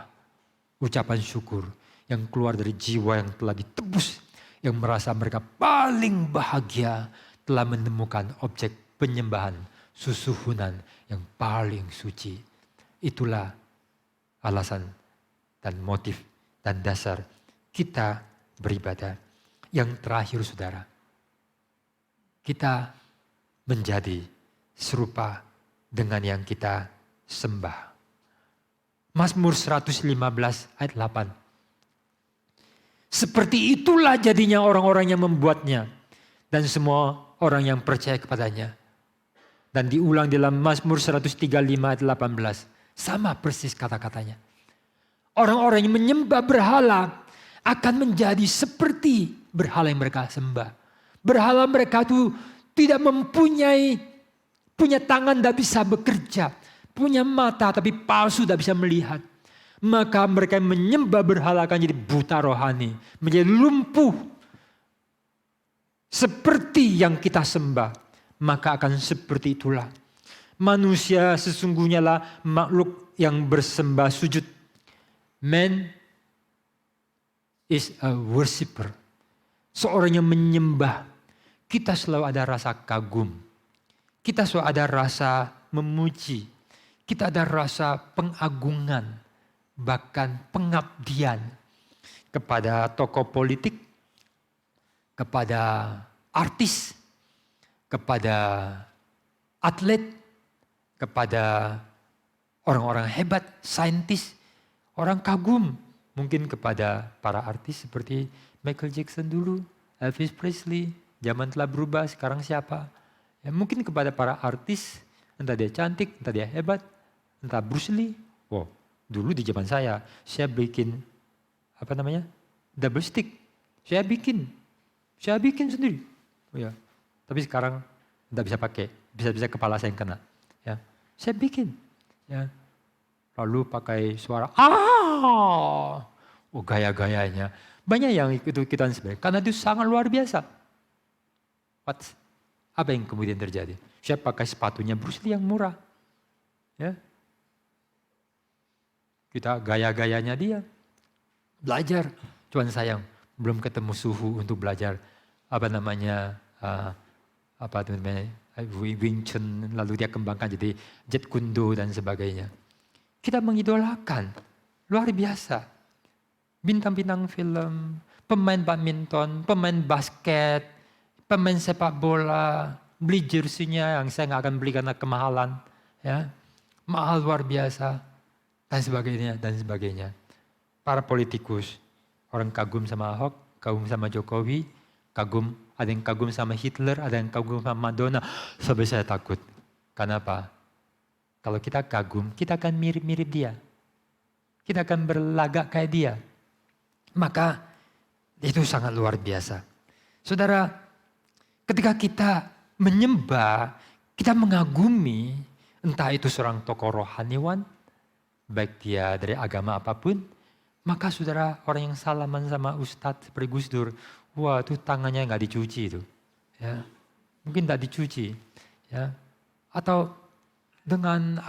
ucapan syukur yang keluar dari jiwa yang telah ditebus, yang merasa mereka paling bahagia telah menemukan objek penyembahan, susuhunan yang paling suci. Itulah alasan dan motif dan dasar kita beribadah. Yang terakhir saudara, kita menjadi serupa dengan yang kita sembah. Mazmur 115 ayat 8. Seperti itulah jadinya orang-orang yang membuatnya dan semua orang yang percaya kepadanya. Dan diulang dalam Mazmur 135 ayat 18. Sama persis kata-katanya. Orang-orang yang menyembah berhala akan menjadi seperti berhala yang mereka sembah. Berhala mereka itu tidak punya tangan tidak bisa bekerja. Punya mata tapi palsu tidak bisa melihat. Maka mereka yang menyembah berhala akan jadi buta rohani. Menjadi lumpuh. Seperti yang kita sembah. Maka akan seperti itulah. Manusia sesungguhnya lah makhluk yang bersembah sujud. Man is a worshipper. Seorang yang menyembah. Kita selalu ada rasa kagum. Kita selalu ada rasa memuji. Kita ada rasa pengagungan. Bahkan pengabdian kepada tokoh politik, kepada artis, kepada atlet, kepada orang-orang hebat, saintis, orang kagum. Mungkin kepada para artis seperti Michael Jackson dulu, Elvis Presley, zaman telah berubah, sekarang siapa? Ya, mungkin kepada para artis, entah dia cantik, entah dia hebat, entah Bruce Lee. Wow. Dulu di zaman saya bikin double stick. Saya bikin sendiri. Oh ya. Tapi sekarang tidak bisa pakai, bisa kepala saya yang kena. Ya, saya bikin. Ya, lalu pakai suara gaya-gayanya. Banyak yang ikut-ikutan sebenarnya. Karena itu sangat luar biasa. Apa yang kemudian terjadi? Saya pakai sepatunya Bruce Lee yang murah. Ya. Kita gaya-gayanya dia. Belajar. Cuman sayang, belum ketemu suhu untuk belajar Wing Chun, lalu dia kembangkan jadi Jet Kundo dan sebagainya. Kita mengidolakan, luar biasa. Bintang-bintang film, pemain badminton, pemain basket, pemain sepak bola, beli jersinya yang saya nggak akan beli karena kemahalan, ya, mahal luar biasa, dan sebagainya dan sebagainya. Para politikus, orang kagum sama Ahok, kagum sama Jokowi, kagum, ada yang kagum sama Hitler, ada yang kagum sama Madonna. Sampai saya takut. Kenapa? Kalau kita kagum, kita akan mirip-mirip dia. Kita akan berlagak kayak dia. Maka itu sangat luar biasa. Saudara, ketika kita menyembah, kita mengagumi, entah itu seorang tokoh rohaniwan, baik dia dari agama apapun, maka saudara, orang yang salaman sama ustadz seperti Gus Dur, wah itu tangannya nggak dicuci itu, ya, mungkin tidak dicuci, ya, atau dengan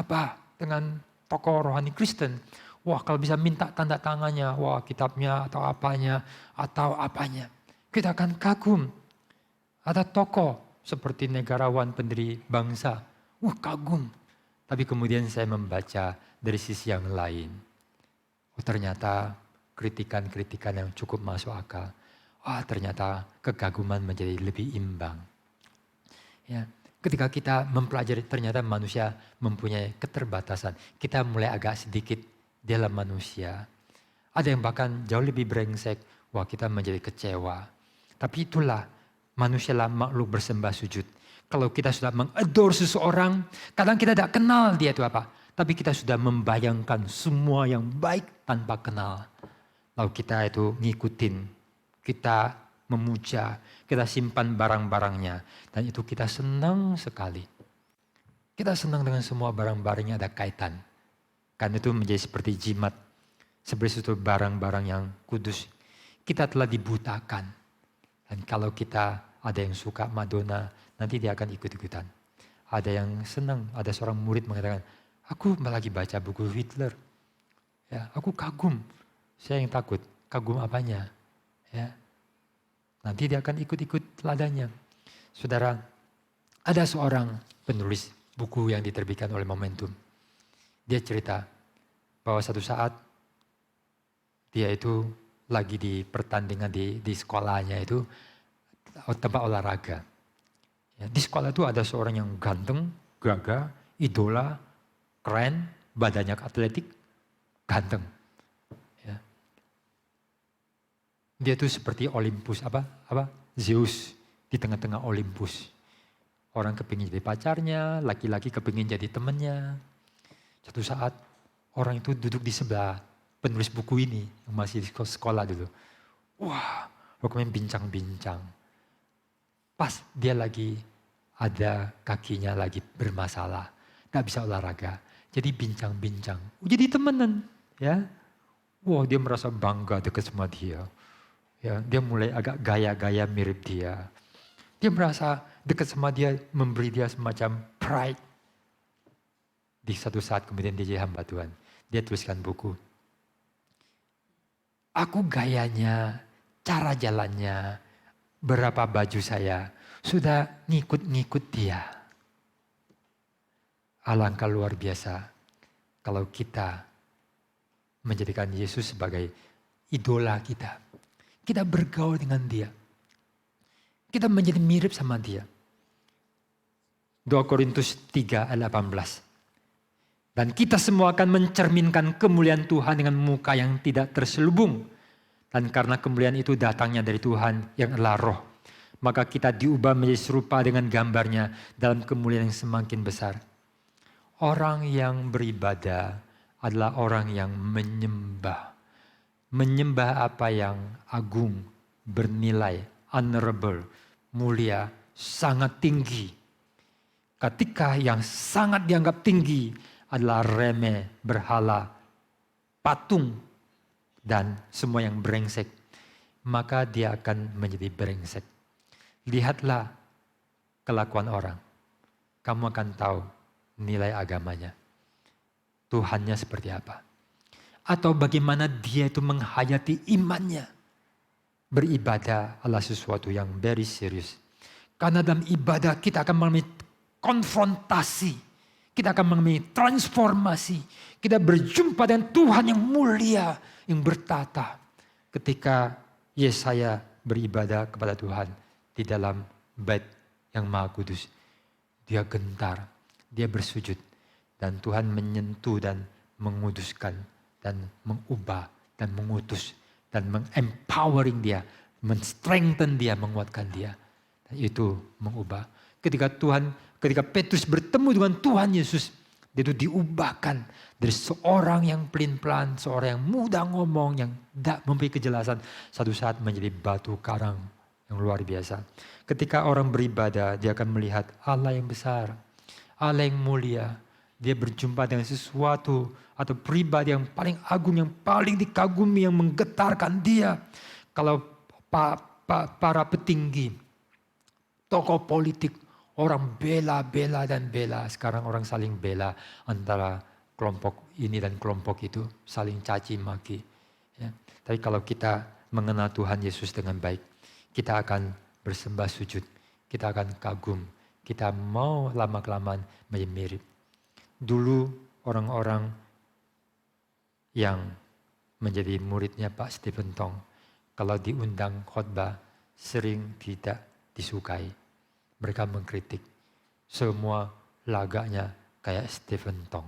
tokoh rohani Kristen, wah kalau bisa minta tanda tangannya, wah kitabnya atau apanya, kita akan kagum. Ada tokoh seperti negarawan pendiri bangsa, wah kagum. Tapi kemudian saya membaca dari sisi yang lain, ternyata kritikan-kritikan yang cukup masuk akal. Ternyata kekaguman menjadi lebih imbang. Ya, ketika kita mempelajari ternyata manusia mempunyai keterbatasan. Kita mulai agak sedikit dalam manusia. Ada yang bahkan jauh lebih brengsek. Wah, kita menjadi kecewa. Tapi itulah manusialah makhluk bersembah sujud. Kalau kita sudah mengadore seseorang, kadang kita tidak kenal dia itu apa. Tapi kita sudah membayangkan semua yang baik tanpa kenal. Lalu kita itu ngikutin. Kita memuja, kita simpan barang-barangnya. Dan itu kita senang sekali. Kita senang dengan semua barang-barangnya ada kaitan. Karena itu menjadi seperti jimat. Seperti itu barang-barang yang kudus. Kita telah dibutakan. Dan kalau kita ada yang suka Madonna, nanti dia akan ikut-ikutan. Ada yang senang, ada seorang murid mengatakan, aku lagi baca buku Hitler. Ya, aku kagum. Saya yang takut, kagum apanya? Ya, nanti dia akan ikut-ikut teladannya. Saudara, ada seorang penulis buku yang diterbitkan oleh Momentum. Dia cerita bahwa satu saat dia itu lagi di pertandingan di sekolahnya itu tempat olahraga. Ya, di sekolah itu ada seorang yang ganteng, gagah, idola, keren, badannya atletik, ganteng. Dia itu seperti Olympus, Zeus di tengah-tengah Olympus. Orang kepingin jadi pacarnya, laki-laki kepingin jadi temannya. Suatu saat orang itu duduk di sebelah penulis buku ini yang masih di sekolah dulu. Wah, kemudian bincang-bincang. Pas dia lagi ada kakinya lagi bermasalah, gak bisa olahraga. Jadi bincang-bincang, jadi temenan, ya. Wah, dia merasa bangga dekat sama dia. Ya, dia mulai agak gaya-gaya mirip dia. Dia merasa dekat sama dia, memberi dia semacam pride. Di satu saat kemudian dia jadi hamba Tuhan. Dia tuliskan buku. Aku gayanya, cara jalannya, berapa baju saya, sudah ngikut-ngikut dia. Alangkah luar biasa kalau kita menjadikan Yesus sebagai idola kita. Kita bergaul dengan dia. Kita menjadi mirip sama dia. 2 Korintus 3 ayat 18. Dan kita semua akan mencerminkan kemuliaan Tuhan dengan muka yang tidak terselubung. Dan karena kemuliaan itu datangnya dari Tuhan yang adalah roh. Maka kita diubah menjadi serupa dengan gambarnya dalam kemuliaan yang semakin besar. Orang yang beribadah adalah orang yang menyembah. Menyembah apa yang agung, bernilai, honorable, mulia, sangat tinggi. Ketika yang sangat dianggap tinggi adalah remeh, berhala, patung, dan semua yang brengsek, maka dia akan menjadi brengsek. Lihatlah kelakuan orang. kamu akan tahu nilai agamanya. Tuhannya seperti apa. Atau bagaimana dia itu menghayati imannya. Beribadah adalah sesuatu yang very serius. Karena dalam ibadah kita akan mengalami konfrontasi. Kita akan mengalami transformasi. Kita berjumpa dengan Tuhan yang mulia, yang bertata. Ketika Yesaya beribadah kepada Tuhan di dalam bait yang maha kudus. Dia gentar, dia bersujud. Dan Tuhan menyentuh dan menguduskan dan mengubah dan mengutus dan mengempowering dia, men-strengthen dia, menguatkan dia. Dan itu mengubah. Ketika Petrus bertemu dengan Tuhan Yesus, dia itu diubahkan dari seorang yang pelin-pelan, seorang yang mudah ngomong, yang tidak mempunyai kejelasan, satu saat menjadi batu karang yang luar biasa. Ketika orang beribadah, dia akan melihat Allah yang besar, Allah yang mulia. Dia berjumpa dengan sesuatu atau pribadi yang paling agung, yang paling dikagumi, yang menggetarkan dia. Kalau para petinggi, tokoh politik, orang bela dan bela. Sekarang orang saling bela antara kelompok ini dan kelompok itu, saling caci maki. Ya. Tapi kalau kita mengenal Tuhan Yesus dengan baik, kita akan bersembah sujud, kita akan kagum, kita mau lama-kelamaan menjadi mirip. Dulu orang-orang yang menjadi muridnya Pak Stephen Tong, kalau diundang khotbah sering tidak disukai. Mereka mengkritik, semua lagaknya kayak Stephen Tong.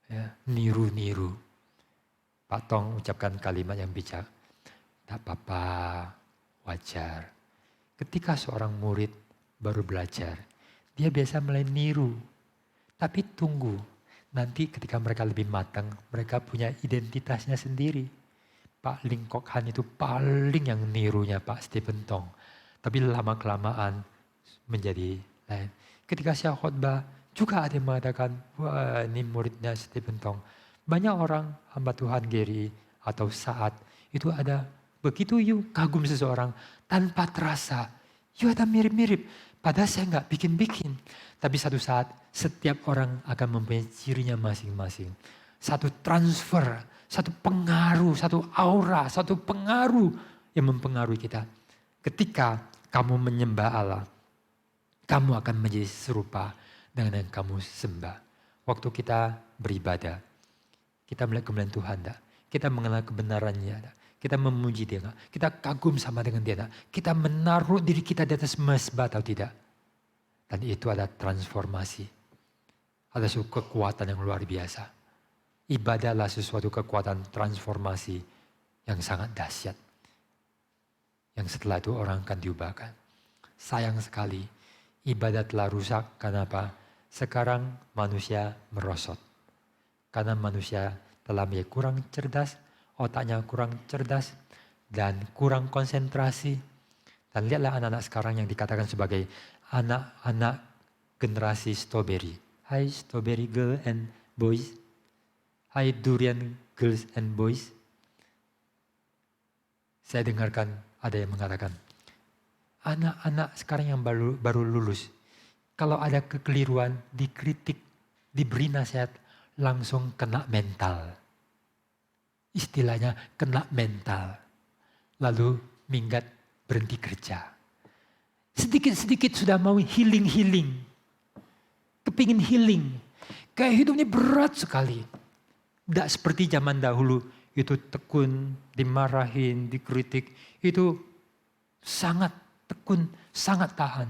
Ya, niru-niru. Pak Tong ucapkan kalimat yang bijak, tak apa-apa, wajar. Ketika seorang murid baru belajar, dia biasa mulai niru. Tapi tunggu, nanti ketika mereka lebih matang, mereka punya identitasnya sendiri. Pak Lim Kok Han itu paling yang nirunya Pak Stephen Tong. Tapi lama-kelamaan menjadi lain. Ketika saya khotbah, juga ada yang mengatakan, wah ini muridnya Stephen Tong. Banyak orang hamba Tuhan Gary atau Saat, itu ada begitu kagum seseorang tanpa terasa. Ada mirip-mirip. Padahal saya nggak bikin-bikin. Tapi satu saat setiap orang akan mempunyai cirinya masing-masing. Satu transfer, satu pengaruh, satu aura, satu pengaruh yang mempengaruhi kita. Ketika kamu menyembah Allah, kamu akan menjadi serupa dengan yang kamu sembah. Waktu kita beribadah, kita melihat kemuliaan Tuhan. Kita mengenal kebenarannya. Kita memuji dia, kita kagum sama dengan dia, kita menaruh diri kita di atas mezbah atau tidak. Dan itu ada transformasi, ada suatu kekuatan yang luar biasa. Ibadah adalah sesuatu kekuatan transformasi yang sangat dahsyat. Yang setelah itu orang akan diubahkan. Sayang sekali, ibadah telah rusak. Kenapa? Sekarang manusia merosot. Karena manusia telah menjadi kurang cerdas, otaknya kurang cerdas dan kurang konsentrasi. Dan lihatlah anak-anak sekarang yang dikatakan sebagai anak-anak generasi strawberry. Hai strawberry girl and boys. Hai durian girls and boys. Saya dengarkan ada yang mengatakan, anak-anak sekarang yang baru lulus, kalau ada kekeliruan, dikritik, diberi nasihat, langsung kena mental. Istilahnya kena mental. Lalu minggat, berhenti kerja. Sedikit-sedikit sudah mau healing. Kepingin healing. Kayak hidupnya berat sekali. Tidak seperti zaman dahulu. Itu tekun, dimarahin, dikritik. Itu sangat tekun, sangat tahan.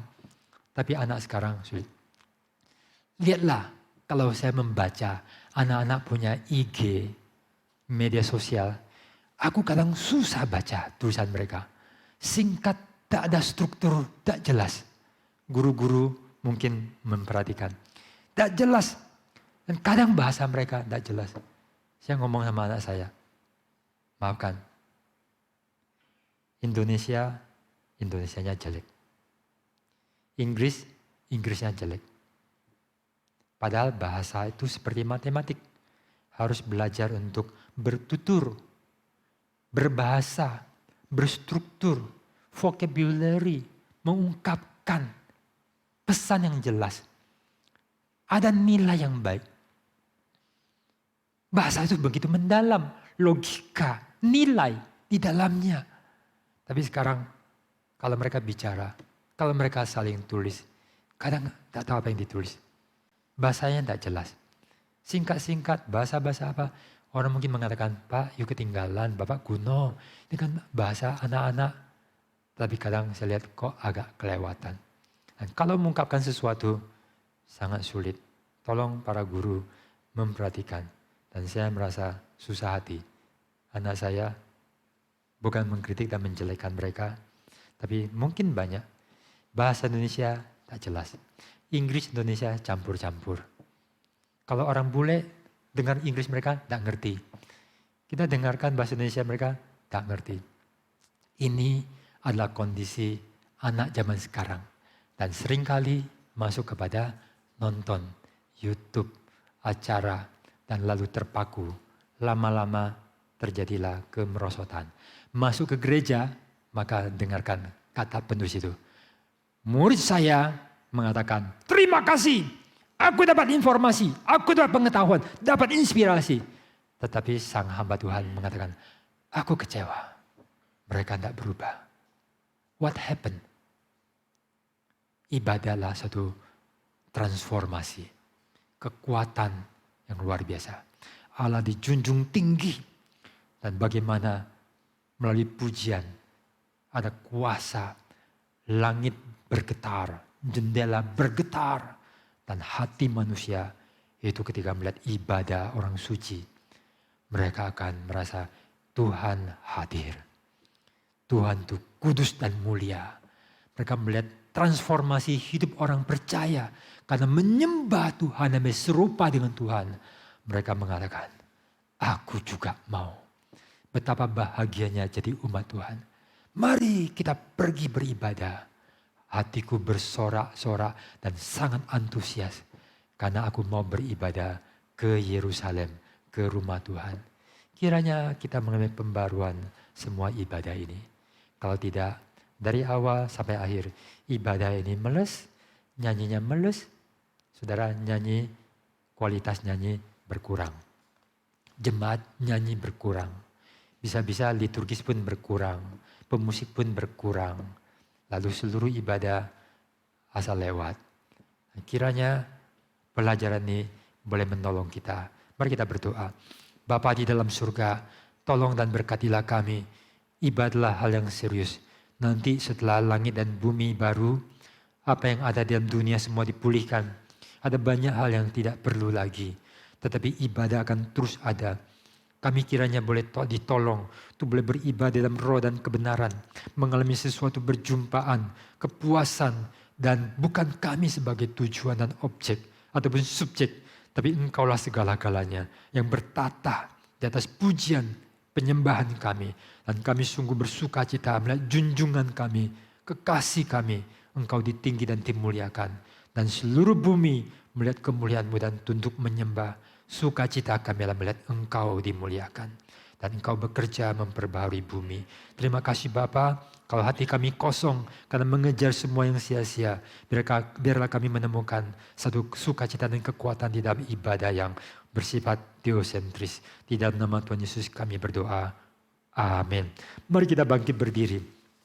Tapi anak sekarang sulit. Lihatlah kalau saya membaca anak-anak punya IG, media sosial, aku kadang susah baca tulisan mereka. Singkat, tak ada struktur, tak jelas. Guru-guru mungkin memperhatikan. Tak jelas. Dan kadang bahasa mereka tak jelas. Saya ngomong sama anak saya, maafkan. Indonesianya jelek. Inggrisnya jelek. Padahal bahasa itu seperti matematik. Harus belajar untuk bertutur, berbahasa, berstruktur, vocabulary, mengungkapkan pesan yang jelas. Ada nilai yang baik. Bahasa itu begitu mendalam, logika, nilai di dalamnya. Tapi sekarang kalau mereka bicara, kalau mereka saling tulis, kadang tak tahu apa yang ditulis. Bahasanya tidak jelas. Singkat-singkat, bahasa-bahasa apa. Orang mungkin mengatakan, Pak, yuk ketinggalan, Bapak kuno. Ini kan bahasa anak-anak. Tapi kadang saya lihat kok agak kelewatan. Dan kalau mengungkapkan sesuatu, sangat sulit. Tolong para guru memperhatikan. Dan saya merasa susah hati. Anak saya bukan mengkritik dan menjelekkan mereka. Tapi mungkin banyak. Bahasa Indonesia tak jelas. Inggris Indonesia campur-campur. Kalau orang bule dengar Inggris mereka tak ngerti. Kita dengarkan bahasa Indonesia mereka tak ngerti. Ini adalah kondisi anak zaman sekarang. Dan seringkali masuk kepada nonton YouTube, acara, dan lalu terpaku. Lama-lama terjadilah kemerosotan. Masuk ke gereja, maka dengarkan kata penulis itu. Murid saya mengatakan, terima kasih, aku dapat informasi, aku dapat pengetahuan, dapat inspirasi. Tetapi sang hamba Tuhan mengatakan, aku kecewa, mereka tidak berubah. What happened? Ibadahlah satu transformasi, kekuatan yang luar biasa. Allah dijunjung tinggi dan bagaimana melalui pujian ada kuasa, langit bergetar, jendela bergetar, dan hati manusia itu ketika melihat ibadah orang suci, mereka akan merasa Tuhan hadir. Tuhan itu kudus dan mulia. Mereka melihat transformasi hidup orang percaya karena menyembah Tuhan dan serupa dengan Tuhan. Mereka mengatakan, aku juga mau. Betapa bahagianya jadi umat Tuhan. Mari kita pergi beribadah. Hatiku bersorak-sorak dan sangat antusias. Karena aku mau beribadah ke Yerusalem, ke rumah Tuhan. Kiranya kita mengalami pembaruan semua ibadah ini. Kalau tidak, dari awal sampai akhir ibadah ini meles, nyanyinya meles. Saudara, nyanyi, kualitas nyanyi berkurang. Jemaat nyanyi berkurang. Bisa-bisa liturgis pun berkurang. Pemusik pun berkurang. Lalu seluruh ibadah asal lewat. Kiranya pelajaran ini boleh menolong kita. Mari kita berdoa. Bapa di dalam surga, tolong dan berkatilah kami. Ibadahlah hal yang serius. Nanti setelah langit dan bumi baru, apa yang ada dalam dunia semua dipulihkan. Ada banyak hal yang tidak perlu lagi. Tetapi ibadah akan terus ada. Kami kiranya boleh ditolong untuk boleh beribadah dalam roh dan kebenaran. Mengalami sesuatu berjumpaan, kepuasan. Dan bukan kami sebagai tujuan dan objek ataupun subjek. Tapi Engkaulah segala-galanya yang bertata di atas pujian penyembahan kami. Dan kami sungguh bersuka cita melihat junjungan kami, kekasih kami. Engkau ditinggi dan dimuliakan. Dan seluruh bumi melihat kemuliaan-Mu dan tunduk menyembah. Sukacita kami adalah melihat Engkau dimuliakan. Dan Engkau bekerja memperbaharui bumi. Terima kasih Bapa, kalau hati kami kosong karena mengejar semua yang sia-sia. Biarlah kami menemukan satu sukacita dan kekuatan di dalam ibadah yang bersifat teosentris. Di dalam nama Tuhan Yesus kami berdoa. Amin. Mari kita bangkit berdiri.